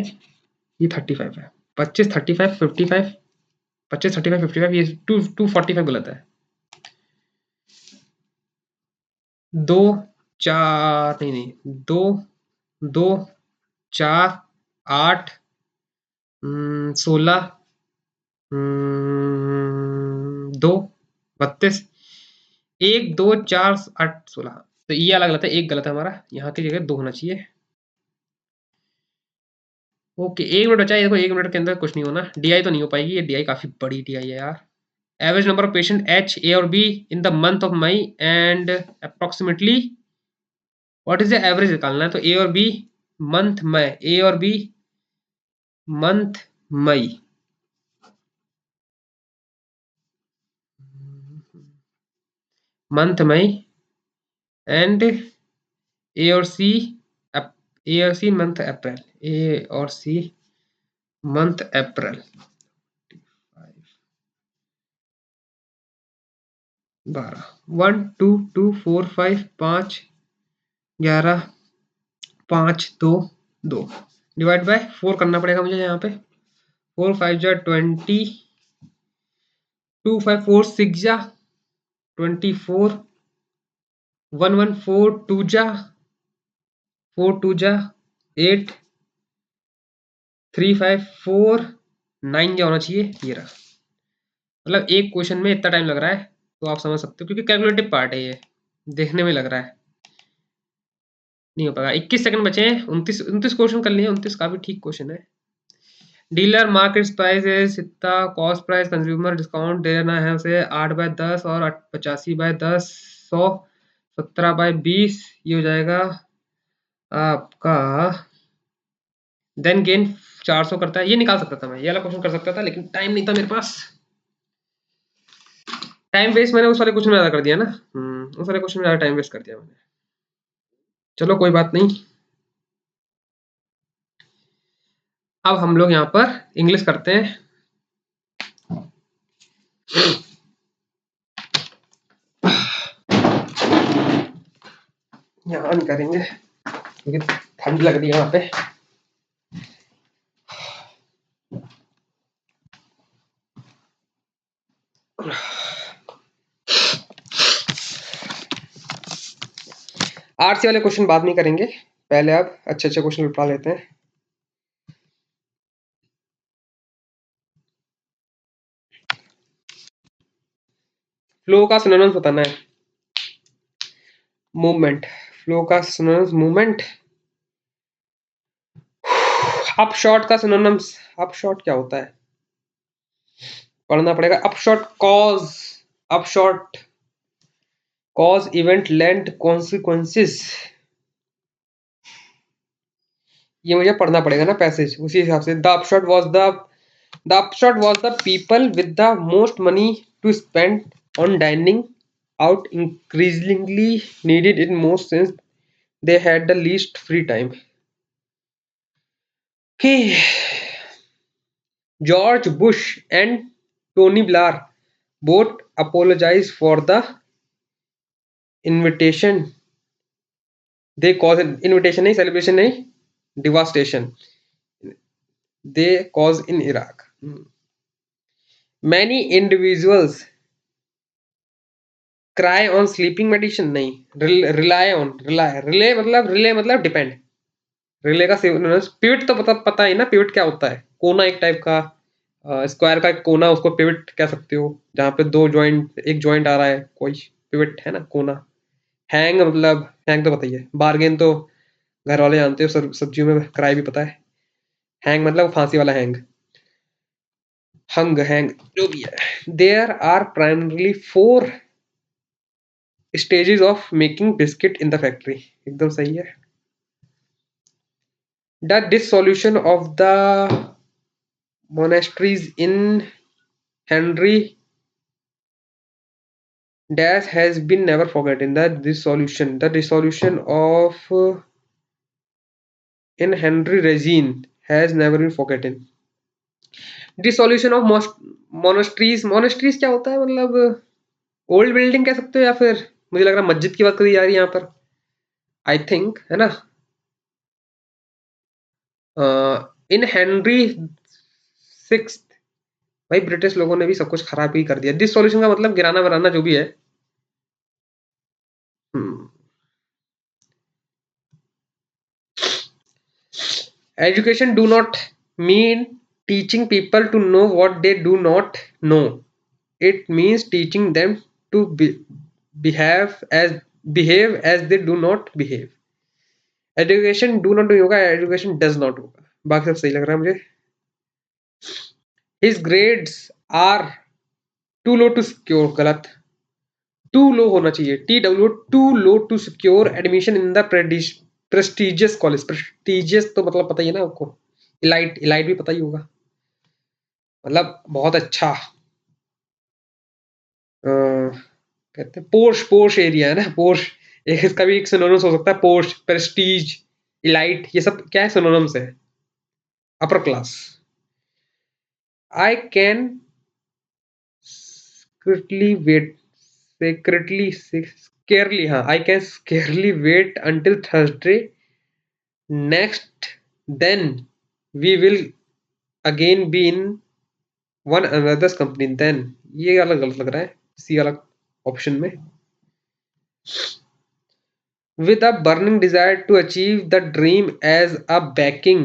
ये 35 है, 25, 35, 55, 25, 35, 55, ये 245 गलत है। 2, 4 नहीं नहीं, 2, 2, 4, 8, 16, 2, 32, 1, 2, 4, 8, 16, तो ये अलग गलत है, एक गलत है हमारा, यहाँ की जगह 2 होना चाहिए। ओके, 1 मिनट बचा है, देखो 1 मिनट के अंदर कुछ नहीं होना। डीआई तो नहीं हो पाएगी, ये डीआई काफी बड़ी डीआई है यार। Average number of patient H, A और B in the month of May and approximately what is the average निकालना है, तो ए और बी मंथ मई, ए और B month May, month May and A और सी, ए और C month April, A और C month April, 12, 1, 2, 2, 4, 5, 5, 11, 5, 2, 2 divide by 4 करना पड़ेगा मुझे यहाँ पे, 4, 5 जा 20, 2, 5, 4, 6 जा 24, 1, 1, 4, 2 जा 4, 2 जा 8, 3, 5, 4, 9 जा होना चाहिए, ये रहा। मतलब एक क्वेश्चन में इतना टाइम लग रहा है, तो आप समझ सकते हो क्योंकि कैलकुलेटिव पार्ट है ये, देखने में लग रहा है नहीं हो पाएगा। 21 सेकंड बचे हैं, 29 क्वेश्चन कर लिए, 29 काफी ठीक क्वेश्चन है। डीलर मार्केट प्राइस इतना, कॉस्ट प्राइस कंज्यूमर डिस्काउंट देना है उसे 8/10 और 85/10, 100, 17/20, ये हो जाएगा आपका, देन गेन 400 करता है, ये निकाल सकता था मैं, ये वाला क्वेश्चन कर सकता था, लेकिन टाइम नहीं था मेरे पास। टाइम वेस्ट मैंने उस वाले क्वेश्चन में ज्यादा कर दिया ना, उस वाले क्वेश्चन में ज्यादा टाइम वेस्ट कर दिया मैंने। चलो कोई बात नहीं, अब हम लोग यहाँ पर इंग्लिश करते हैं। यहाँ नहीं करेंगे क्योंकि ठंड लग रही है यहाँ पे। आरसी वाले क्वेश्चन बाद में करेंगे, पहले अब अच्छे अच्छे क्वेश्चन निपटा लेते हैं। फ्लो का सिनोनिम्स बताना है। मूवमेंट, फ्लो का सिनोनिम्स मूवमेंट। अपशॉट का सिनोनिम्स, अपशॉट क्या होता है, पढ़ना पड़ेगा। Upshot cause, upshot cause event length consequences, ये मुझे पढ़ना पड़ेगा ना पैसेज उसी हिसाब से। The upshot was the people with the most money to spend on dining out increasingly needed in most since they had the least free time. Okay. George Bush and Tony Blair both apologized for the invitation. They caused invitation नहीं, celebration नहीं, devastation they caused in Iraq. Many individuals cry on sleeping meditation नहीं, rely on, relay मतलब depend, relay का pivot तो पता ही ना, pivot क्या होता है, कोना एक टाइप का, स्क्वायर का एक कोना, उसको पिवट कह सकते हो, जहाँ पे दो जॉइंट, एक जॉइंट आ रहा है, कोई पिवट है ना, कोना। हैंग मतलब, हैंग तो बताइए, बार्गेन तो घर वाले जानते हो, सब्जियों में क्राई भी पता है। हैंग मतलब फांसी वाला हैंग, हंग, हैंग जो भी है। There are primarily 4 stages of making biscuit in the factory, एकदम सही है। The dissolution of the monasteries in Henry Dash has been never forgotten. The dissolution of in Henry Regine has never been forgotten. Dissolution of monasteries, monasteries क्या होता है, मतलब old building कह सकते हो, या फिर मुझे लग रहा है मस्जिद की बात करी जा रही है यहाँ पर, आई थिंक, है ना। इन हेनरी 6, भाई ब्रिटिश लोगों ने भी सब कुछ खराब ही कर दिया। डिसोल्यूशन का मतलब गिराना वराना जो भी है। Education do not mean teaching people to know what they do not know. It means teaching them to behave as they do not behave. Education do not होगा, education does not होगा, बाकी सब सही लग रहा है मुझे। His grades are too low to secure, गलत, too low होना चाहिए, TW, too low to secure admission in the prestigious college। prestigious तो मतलब पता ही है ना आपको, elite, elite भी पता ही होगा, मतलब बहुत अच्छा। कहते हैं पोर्श, पोर्श एरिया है ना, पोर्श, एक इसका भी एक सिनोनिम्स हो सकता है, पोर्श, प्रेस्टीज, इलाइट, ये सब क्या है, सिनोनिम्स है। Upper class. I can secretly wait, scarcely, हाँ, I can scarcely wait until Thursday next, then we will again be in one another's company, then ये अलग गलत लग रहा है, सी अलग ऑप्शन में। with a burning desire to achieve the dream as a backing,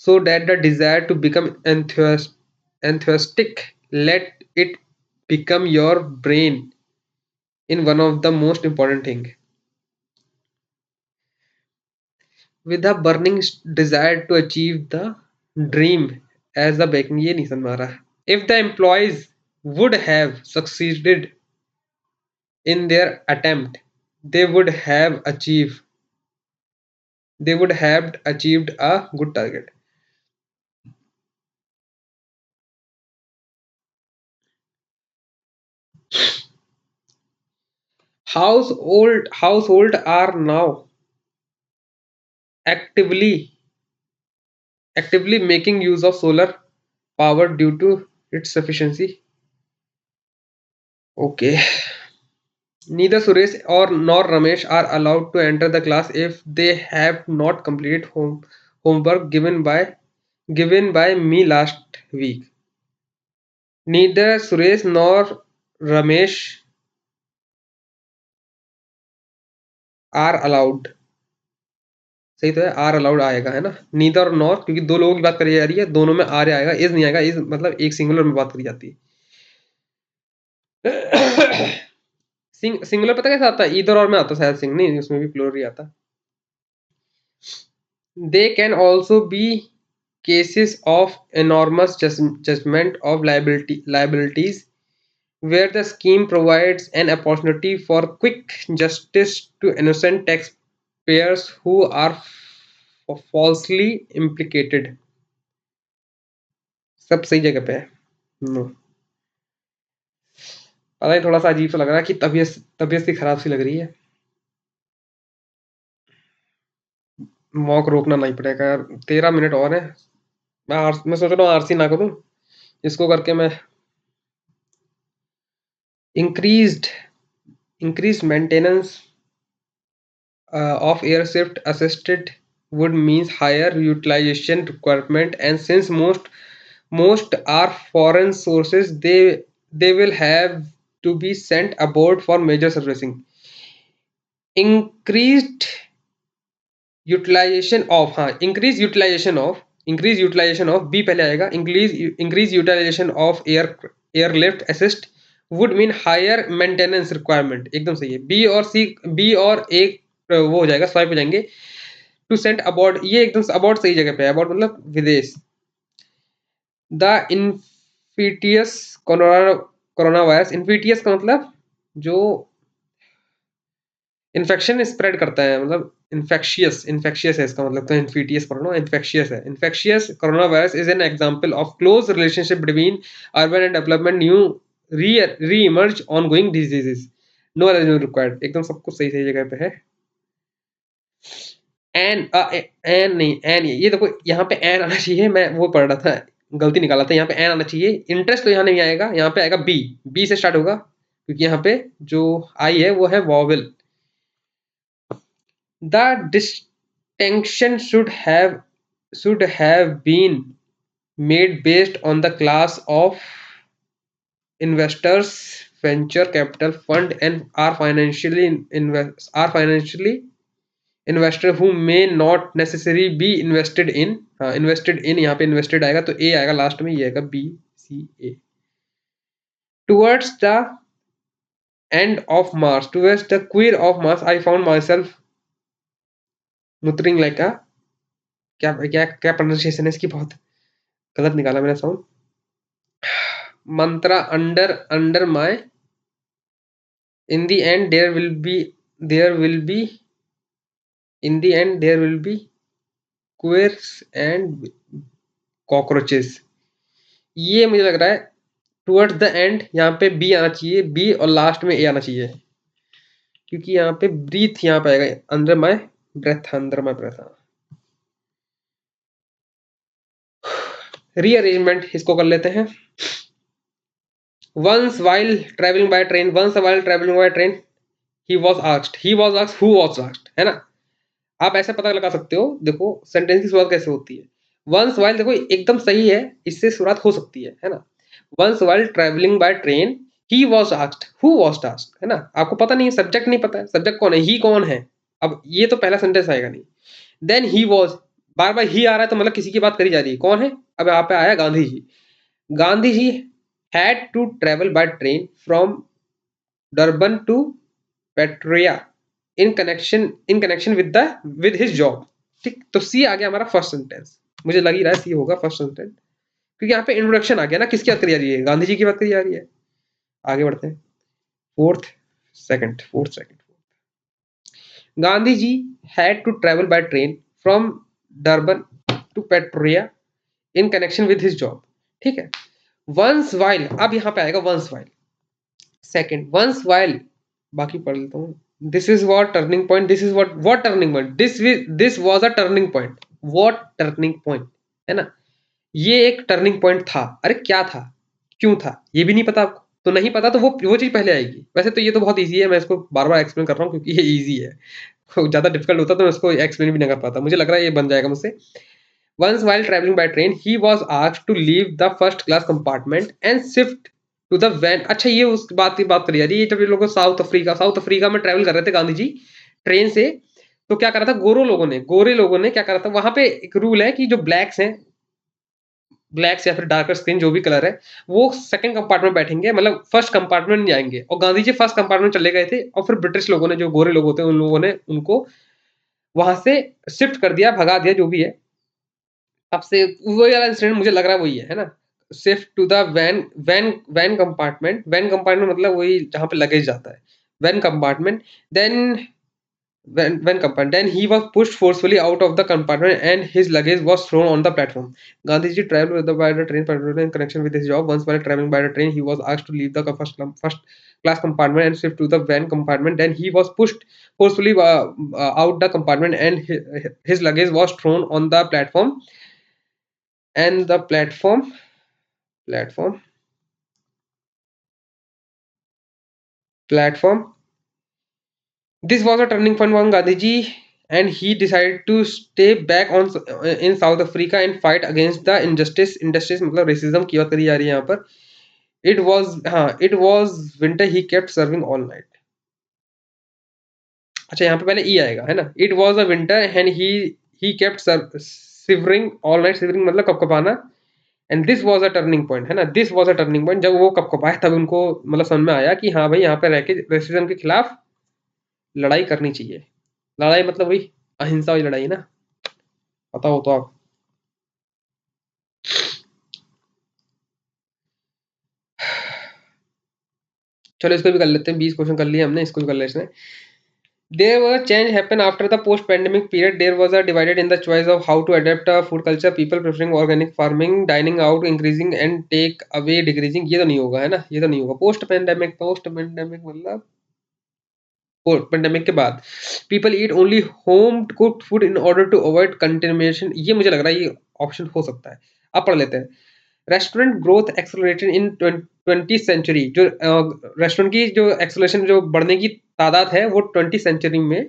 so that the desire to become enthusiastic, let it become your brain in one of the most important thing। with a burning desire to achieve the dream as a backing, ये नहीं समझ में आ रहा। if the employees would have succeeded in their attempt, they would have achieved a good target। Household are now actively making use of solar power due to its sufficiency। Okay. Neither Suresh or nor Ramesh are allowed to enter the class if they have not completed homework given by me last week। Neither Suresh nor Ramesh are allowed, सही तो है, are allowed आएगा, है ना, neither और nor, क्योंकि दो लोगों की बात करी जा रही है, दोनों में आर आएगा, इज नहीं आएगा, इज मतलब एक सिंगुलर में बात करी जाती है। सिंगुलर पता कैसे आता है? ईदर और में आता शायद, सिंग नहीं, उसमें भी प्लूरल ही आता। They can also be cases of enormous judgment of liabilities where the scheme provides an opportunity for quick justice to innocent taxpayers who are falsely implicated. सब सही जगह पे है। नो, पता है, थोड़ा सा अजीब सा लग रहा है कि तबीयत तबीयत सी खराब सी लग रही है। वॉक रोकना नहीं पड़ेगा यार, 13 मिनट और है। मैं सोच रहा हूँ आरसी ना करूँ, इसको करके मैं increased increased maintenance of aircraft assisted would means higher utilization requirement, and since most are foreign sources, they will have to be sent aboard for major servicing. Increased utilization of, हाँ, increase utilization of B पहले आएगा, increase utilization of airlift assist would mean higher maintenance requirement, एकदम सही है। B और सी, B और एक वो हो जाएगा, स्वाइप हो जाएंगे। टू सेंट अबॉर्ड, ये एकदम अबॉर्ड सही जगह पे है, अबॉर्ड मतलब विदेश। द इन्फीटियस कोरोना वायरस, इन्फीटियस का मतलब जो इन्फेक्शन स्प्रेड करता है, मतलब इन्फेक्शियस है इसका मतलब, तो इन्फीटियस पढ़ना, इन्फेक्शियस है। Infectious coronavirus is an example of close relationship between urban and development new reemerge ongoing diseases, no arrangement required, एकदम सब कुछ सही सही जगह पे है। एन नहीं, एन, ये देखो यहाँ पे एन आना चाहिए, मैं वो पढ़ रहा था, गलती निकाला था, यहाँ पे एन आना चाहिए। इंटरेस्ट तो यहाँ नहीं आएगा, यहाँ पे आएगा बी, बी से स्टार्ट होगा, क्योंकि यहाँ पे जो आई है वो है vowel. The distinction should have been made based on the class of investors, venture capital fund, and are financially investor who may not necessarily be invested in, invested in, यहाँ पे invested आएगा तो A आएगा last में, ये आएगा B C A। Towards the end of March, towards the queer of March, I found myself muttering like a, क्या क्या क्या प्रोनाउंसिएशन है इसकी, बहुत गलत निकाला मैंने sound. Mantra under my, in the end there will be in the end there will be queers and cockroaches. ये मुझे लग रहा है टुवर्ड्स द एंड, यहाँ पे बी आना चाहिए, बी, और लास्ट में ए आना चाहिए, क्योंकि यहाँ पे ब्रीथ यहाँ पे आएगा, under my breath, under my breath. Rearrangement इसको कर लेते हैं। Once while traveling by train, he was asked, who was asked, है ना। आप ऐसे पता लगा सकते हो, देखो सेंटेंस की शुरुआत कैसे होती है। वंस वाइल देखो एकदम सही है, इससे शुरुआत हो सकती है ना। Once while travelling by train he was asked who was asked, है ना। आपको पता नहीं है, सब्जेक्ट नहीं पता है, सब्जेक्ट कौन है, ही कौन है, अब ये तो पहला सेंटेंस आएगा नहीं। देन ही वॉज, बार बार ही आ रहा है तो मतलब किसी की बात करी जा रही है, कौन है, अब यहाँ पे आया Gandhi ji. Gandhi ji had to travel by train from Durban to Pretoria in connection with his job। ठीक, तो सी आ गया हमारा फर्स्ट सेंटेंस, मुझे लग ही रहा है सी होगा फर्स्ट सेंटेंस, क्योंकि यहाँ पे इंट्रोडक्शन आ गया ना, किसकी बात करी जा रही है, गांधी जी की बात करी जा रही है। आगे बढ़ते हैं, fourth second. Gandhi ji had to travel by train from Durban to Pretoria in connection with his job। ठीक है, वंस वाइल, अब यहाँ पे आएगा once while, second once while, बाकी पढ़ लेता हूँ। This is what turning point, this is what turning point, this was a turning point, what turning point, है ना। ये एक टर्निंग पॉइंट था, अरे क्या था, क्यों था, ये भी नहीं पता आपको, तो नहीं पता तो वो चीज पहले आएगी। वैसे तो ये तो बहुत ईजी है, मैं इसको बार बार एक्सप्लेन कर रहा हूँ क्योंकि ये ईजी है, ज्यादा डिफिकल्ट होता तो मैं इसको एक्सप्लेन भी नहीं कर पाता, मुझे लग रहा है ये बन जाएगा मुझसे। Once while traveling by train, he was asked to leave the first class compartment and shift to the van। अच्छा, ये उस बात की बात करी जा रही है, जब ये लोग साउथ अफ्रीका में ट्रेवल कर रहे थे गांधी जी ट्रेन से, तो क्या करा था, गोरे लोगों ने क्या करा था, वहां पे एक रूल है कि जो ब्लैक्स हैं ब्लैक या फिर डार्कर स्किन जो भी कलर है, वो सेकंड कंपार्टमेंट बैठेंगे, मतलब फर्स्ट कंपार्टमेंट नहीं जाएंगे। और गांधी जी फर्स्ट कंपार्टमेंट चले गए थे और फिर ब्रिटिश लोगों ने, जो गोरे लोग होते हैं, उन लोगों ने उनको वहां से शिफ्ट कर दिया, भगा दिया, जो भी है। तब से वही वाला इंसिडेंट मुझे लग रहा है वही है ना। Shift to the van compartment मतलब वही जहाँ पे लगेज जाता है, van compartment. Then when compartment, then he was pushed forcefully out of the compartment and his luggage was thrown on the platform. Gandhiji traveled with by the train particularly in connection with his job. Once while traveling by the train, he was asked to leave the first class compartment and shift to the van compartment. Then he was pushed forcefully out the compartment and his luggage was thrown on the platform. And the platform platform This was a turning point for Gandhiji, and he decided to stay back on in South Africa and fight against the injustice. Injustice मतलब racism की बात करी जा रही है यहाँ पर. It was winter. He kept serving all night. अच्छा, यहाँ पे पहले ई आएगा, है ना. It was a winter and he kept shivering all night. Shivering मतलब कपकपाना. And this was a turning point, है ना. This was a turning point. जब वो कपकपाए तब उनको मतलब समझ में आया कि हाँ भाई, यहाँ पे रह के रेसिज्म के खिलाफ लड़ाई करनी चाहिए. लड़ाई मतलब वही अहिंसा वाली लड़ाई ना. पता हो तो आप. चलो इसको भी कर लेते हैं, 20 क्वेश्चन कर लिए हमने, इसको भी कर लेते हैं. There was a change happened after the post-pandemic period. There was a divided in the choice of how to adapt a food culture. People preferring organic farming, dining out increasing and take away decreasing. ये तो नहीं होगा, है ना. ये तो नहीं होगा. पोस्ट पेंडेमिक मतलब पेंडेमिक के बाद people eat only home cooked food in order to avoid contamination. ये मुझे लग रहा है ये ऑप्शन हो सकता है. अब पढ़ लेते हैं. रेस्टोरेंट ग्रोथ एक्सेलरेटेड इन 20th सेंचुरी. जो रेस्टोरेंट की जो एक्सेलरेशन, जो बढ़ने की तादाद है, वो 20th सेंचुरी में,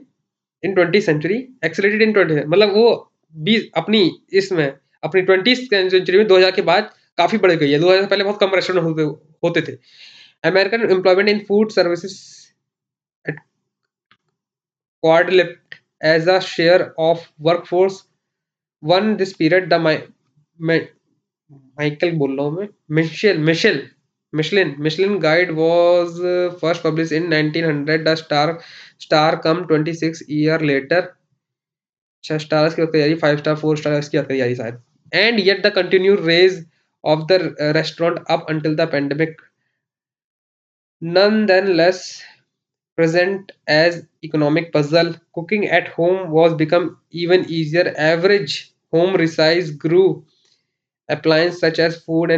इन 20th सेंचुरी एक्सेलरेटेड इन 20 मतलब वो 20 अपनी इसमें अपनी 20th सेंचुरी में 2000 के बाद काफी बढ़ गई है. 2000 से पहले बहुत कम रेस्टोरेंट होते थे. American employment in food services quadrupled as a share of workforce. One this period the Michael बोल रहा हूँ मैं, Michelin guide was first published in 1900. The star come 26 year later. अच्छा, स्टार्स की बात करी जा रही है, 5 स्टार 4 स्टार की बात करी जा रही है शायद. And yet the continue raise of the restaurant up until the pandemic. Nonetheless, present as economic puzzle. Cooking at home was become even easier. Average home resize grew. Appliances such as food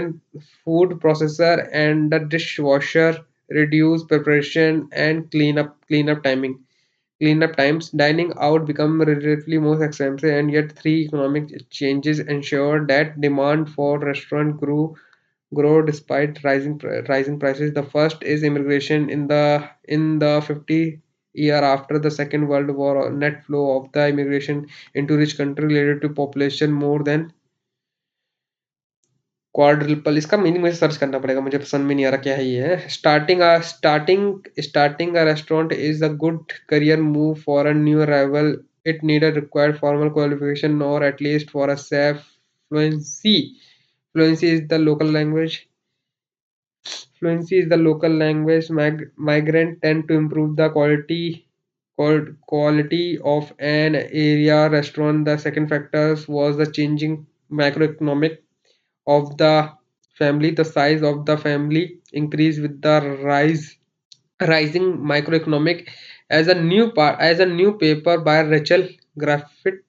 processor and the dishwasher reduce preparation and cleanup times. Dining out become relatively more expensive, and yet three economic changes ensured that demand for restaurant grow despite rising prices. The first is immigration. In the 50 year after the Second World War, a net flow of the immigration into rich country related to population more than quadruple. इसका meaning मुझे search करना पड़ेगा, मुझे पसंद में नहीं आ रहा क्या है ये. Starting a restaurant is a good career move for a new arrival. It need required formal qualification और at least for a safe fluency. Fluency is the local language. Fluency is the local language. Migrant tend to improve the quality of an area restaurant. The second factor was the changing macroeconomic of the family. The size of the family increased with the rising microeconomic. As a new paper by Rachel Graffit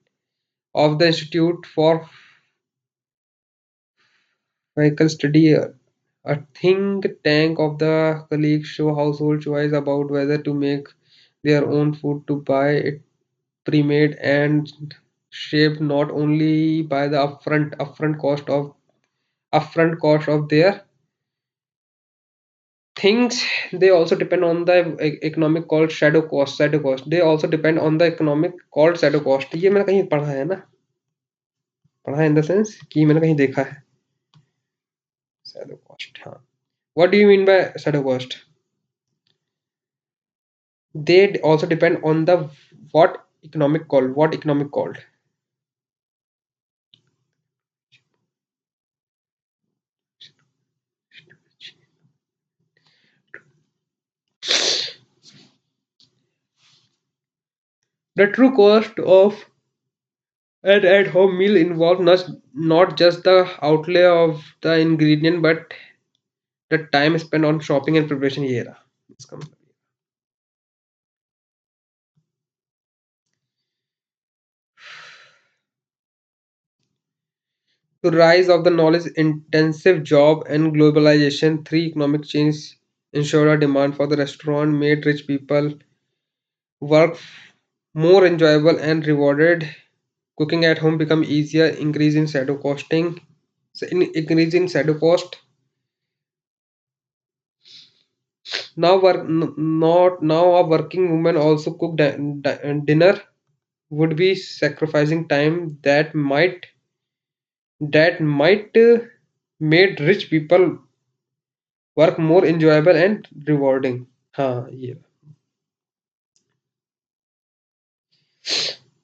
of the Institute for Vehicle Study, a think tank of the colleagues show household choice about whether to make their own food, to buy it pre-made, and shaped not only by the upfront cost of their things. They also depend on the economic called shadow cost. They also depend on the economic called shadow cost. ये मैंने कहीं पढ़ा है ना, पढ़ा है in the sense कि मैंने कहीं देखा है. shadow cost, हाँ. What do you mean by shadow cost? They also depend on the what economic called. The true cost of an at-home meal involves not just the outlay of the ingredient, but the time spent on shopping and preparation. ये रहा इसका मतलब। The rise of the knowledge-intensive job and globalization, three economic changes ensured a demand for the restaurant, made rich people work more enjoyable and rewarded. Cooking at home become easier, increase in shadow costing, increase in shadow cost. Now, not now a working woman also cook dinner would be sacrificing time that might made rich people work more enjoyable and rewarding. हाँ ये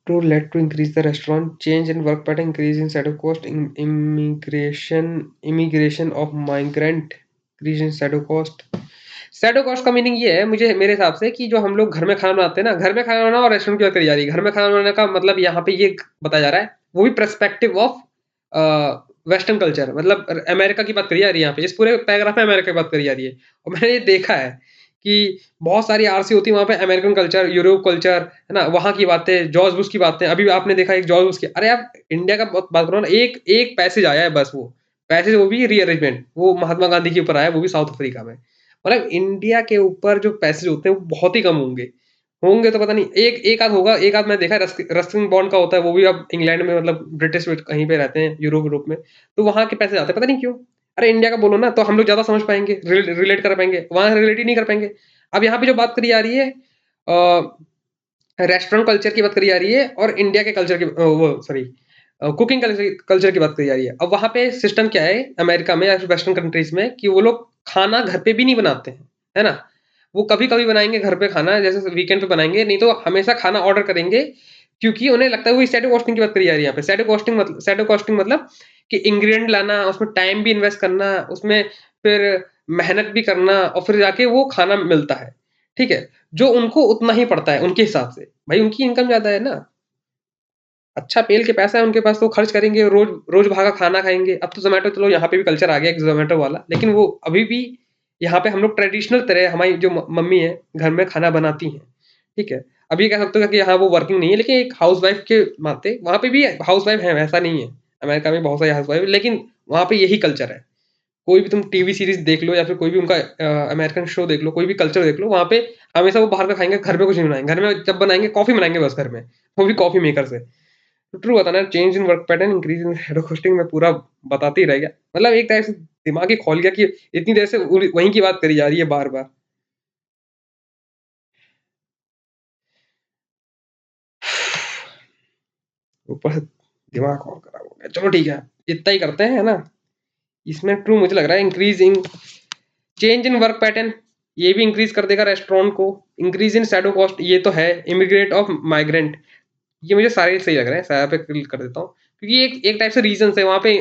to led to increase the restaurant change in work pattern, increase in shadow cost, immigration of migrant, increase in shadow cost. Shadow cost का meaning ये है मुझे मेरे हिसाब से कि जो हम लोग घर में खाना बनाते हैं ना, घर में खाना बनाना और रेस्टोरेंट की बात करी जा रही है। घर में खाना बनाने का मतलब यहाँ पे ये बताया जा रहा है, वो भी पर्सपेक्टिव ऑफ वेस्टर्न कल्चर, मतलब अमेरिका की बात करी जा रही है यहाँ पे। इस पूरे पैराग्राफ में अमेरिका की बात करी जा रही है और मैंने ये देखा है कि बहुत सारी आरसी होती है वहाँ पे, अमेरिकन कल्चर, यूरोप कल्चर, है ना? वहाँ की बातें, जॉर्ज बुश की बातें। अभी आपने देखा एक जॉर्ज बुश की, अरे आप इंडिया का बात करो ना, एक एक पैसेज आया है बस, वो पैसेज, वो भी रीअरेंजमेंट, वो महात्मा गांधी के ऊपर आया, वो भी साउथ अफ्रीका में। मतलब इंडिया के ऊपर जो पैसेज होते हैं वो बहुत ही कम होंगे, होंगे तो पता नहीं, एक एक आध होगा, एक आध मैं देखा है, रस्किन बॉन्ड का होता है, वो भी अब इंग्लैंड में, मतलब ब्रिटिश में कहीं पे रहते हैं, यूरोप यूरोप में, तो वहां के पैसे आते हैं, पता नहीं क्यों। अरे इंडिया का बोलो ना तो हम लोग ज्यादा समझ पाएंगे, रिलेट कर पाएंगे, वहां रिलेट ही नहीं कर पाएंगे। अब यहाँ पे जो बात करी जा रही है, रेस्टोरेंट कल्चर की बात करी जा रही है और इंडिया के कल्चर की, वो सॉरी, कुकिंग कल्चर कल्चर की बात करी जा रही है। अब वहां पे सिस्टम क्या है अमेरिका में या वेस्टर्न कंट्रीज में, कि वो लोग खाना घर पे भी नहीं बनाते हैं, है ना? वो कभी कभी बनाएंगे घर पे खाना, जैसे वीकेंड पे बनाएंगे, नहीं तो हमेशा खाना ऑर्डर करेंगे, क्योंकि उन्हें लगता है, वो शैडो कॉस्टिंग की बात करी जा रही है यहाँ पे। शैडो कॉस्टिंग मतलब कि इंग्रेडिएंट लाना, उसमें टाइम भी इन्वेस्ट करना, उसमें फिर मेहनत भी करना, और फिर जाके वो खाना मिलता है, ठीक है? जो उनको उतना ही पड़ता है उनके हिसाब से, भाई उनकी इनकम ज्यादा है ना, अच्छा पेल के पैसा है उनके पास, तो खर्च करेंगे, रोज रोज भागा खाना खाएंगे। अब तो जोमेटो, चलो यहाँ पे भी कल्चर आ गया एक जोमेटो वाला, लेकिन वो अभी भी यहाँ पे हम लोग ट्रेडिशनल तरह, हमारी जो मम्मी है घर में खाना बनाती हैं, ठीक है? अभी कह सकते हो कि हाँ वो वर्किंग नहीं है, लेकिन एक हाउस वाइफ के नाते वहाँ पे भी हाउस वाइफ है, ऐसा नहीं है। अमेरिका में बहुत सारी हाउस वाइफ, लेकिन वहाँ पे यही कल्चर है। कोई भी तुम टीवी सीरीज देख लो या फिर कोई भी उनका अमेरिकन शो देख लो, कोई भी कल्चर देख लो, वहाँ पे हमेशा वो बाहर का खाएंगे, घर में कुछ नहीं बनाएंगे। घर में जब बनाएंगे कॉफी बनाएंगे बस घर में, वो भी कॉफी मेकर से। तो ट्रू बताना, change in work pattern, increase in head hosting में पूरा बताते ही रह गया, मतलब एक टाइप से दिमाग ही खोल गया कि इतनी देर से वहीं की बात करी जा रही है बार बार। ऊपर से दिमाग और खराब हो गया। चलो ठीक है, इतना ही करते हैं, है ना? इसमें ट्रू मुझे लग रहा है, increase in change in work pattern, ये भी इंक्रीज कर देगा रेस्टोरेंट को। इंक्रीज इन शैडो कॉस्ट, ये तो है। इमिग्रेट ऑफ माइग्रेंट, ये मुझे सारे सही लग रहे हैं, सारा पे क्लिक कर देता हूँ, क्योंकि एक एक टाइप से रीजन है वहाँ पे।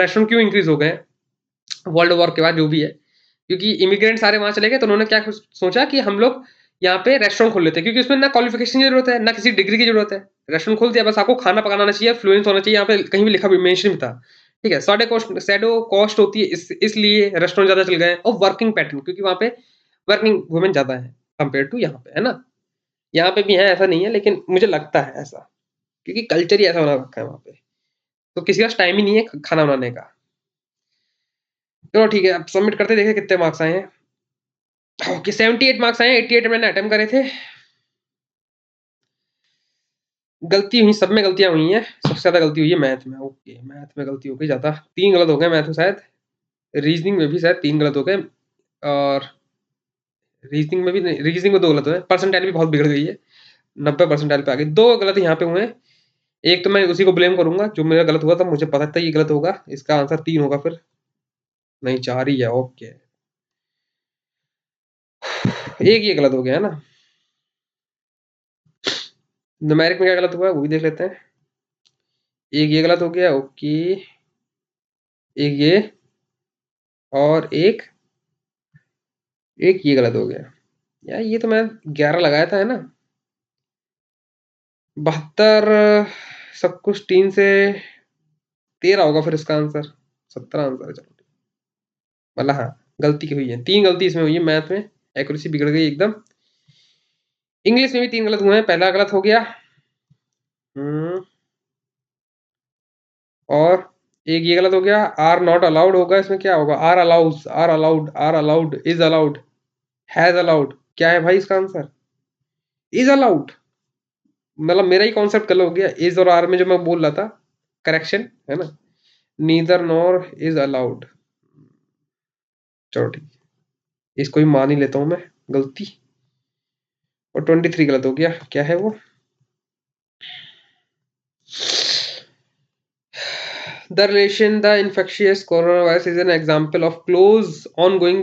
रेस्टोरेंट क्यों इंक्रीज हो गए वर्ल्ड वॉर के बाद, जो भी है, क्योंकि इमिग्रेंट सारे वहां चले गए, तो उन्होंने क्या सोचा कि हम लोग यहाँ पे रेस्टोरेंट खोल लेते हैं, क्योंकि उसमें ना क्वालिफिकेशन की जरूरत है, ना किसी डिग्री की जरूरत है। रेस्टोरेंट खोल दिया, बस आपको खाना पकाना आना चाहिए, फ्लुएंस होना चाहिए, यहाँ पे कहीं भी लिखा भी मेंशन भी था, ठीक है? शैडो कॉस्ट होती है, इसलिए रेस्टोरेंट ज्यादा चल गए। और वर्किंग पैटर्न, क्योंकि वहाँ पे वर्किंग वुमेन ज्यादा है कंपेयर टू यहाँ पे, है ना? यहाँ पे भी है, ऐसा नहीं है, लेकिन मुझे लगता है ऐसा, क्योंकि कल्चर ही ऐसा बना रखा है वहाँ पे, तो किसी का टाइम ही नहीं है खाना बनाने का। चलो ठीक है, अब सबमिट करते देखें कितने मार्क्स आए हैं। ओके, 78 मार्क्स आए हैं, 88 मैंने अटेम्प्ट करे थे। गलती हुई, सब में गलतियां हुई हैं, सबसे ज्यादा गलती हुई है मैथ में। ओके, मैथ में गलती हो गई ज्यादा, 3 गलत हो गए मैथ में शायद। रीजनिंग में भी शायद 3 गलत हो गए, और रीजनिंग में भी नहीं, रीजनिंग में 2 गलत हुए। परसेंटाइल भी बहुत बिगड़ गई है, 90 परसेंटाइल पे आ गई। 2 गलत यहाँ पे हुए हैं, एक तो मैं उसी को ब्लेम करूंगा जो मेरा गलत हुआ था, मुझे पता था ये गलत होगा, इसका आंसर 3 होगा फिर, नहीं 4 ही है। ओके, एक ये गलत हो गया है ना। न्यूमेरिक में क्या गलत हुआ है वो भी देख लेते हैं। एक ये गलत हो गया, ओके, एक ये, और एक एक ये गलत हो गया। यार ये तो मैं 11 लगाया था, है ना? 72 सब कुछ 3 से 13 होगा फिर इसका आंसर। 17 आंसर है, चलो मतलब हाँ, गलती की हुई है, 3 गलती इसमें हुई है, मैथ में एक्यूरेसी बिगड़ गई एकदम। इंग्लिश में भी 3 गलत हुए हैं, पहला गलत हो गया। और एक ये गलत हो गया, आर नॉट अलाउड होगा, इसमें क्या होगा, are allowed, are allowed, are allowed, is allowed, has allowed, क्या है भाई इसका आंसर, इज अलाउड। मतलब मेरा ही कॉन्सेप्ट गलत हो गया, इज और आर में जो मैं बोल रहा था, करेक्शन है ना, नीदर नॉर इज अलाउड। चलो ठीक, इसको ही मान ही लेता हूं मैं गलती। और 23 गलत हो गया, क्या है वो, the relation the infectious coronavirus is an example of close ongoing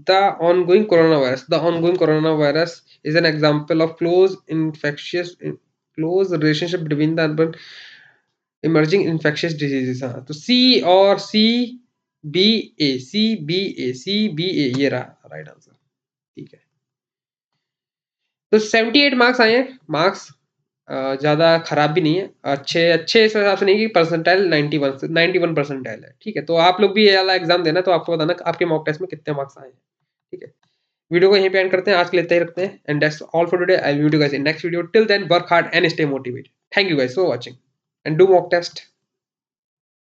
the ongoing coronavirus is an example of close relationship between the emerging infectious diseases। हाँ तो सी और सी बी ए ये रहा राइट आंसर। ठीक है, तो 78 मार्क्स आए हैं। मार्क्स ज़्यादा खराब भी नहीं है, अच्छे अच्छे इस हिसाब से नहीं कि परसेंटाइल 91 परसेंटाइल है। ठीक है, तो आप लोग भी ये वाला एग्जाम देना, तो आपको बताना आपके मॉक टेस्ट में कितने मार्क्स आए हैं। ठीक है, वीडियो को यहीं पे एंड करते हैं, आज के लिए इतना ही रखते हैं। And that's all for today, I will meet you guys in next video. Till then work hard and stay motivated. Thank you guys for watching and do mock test.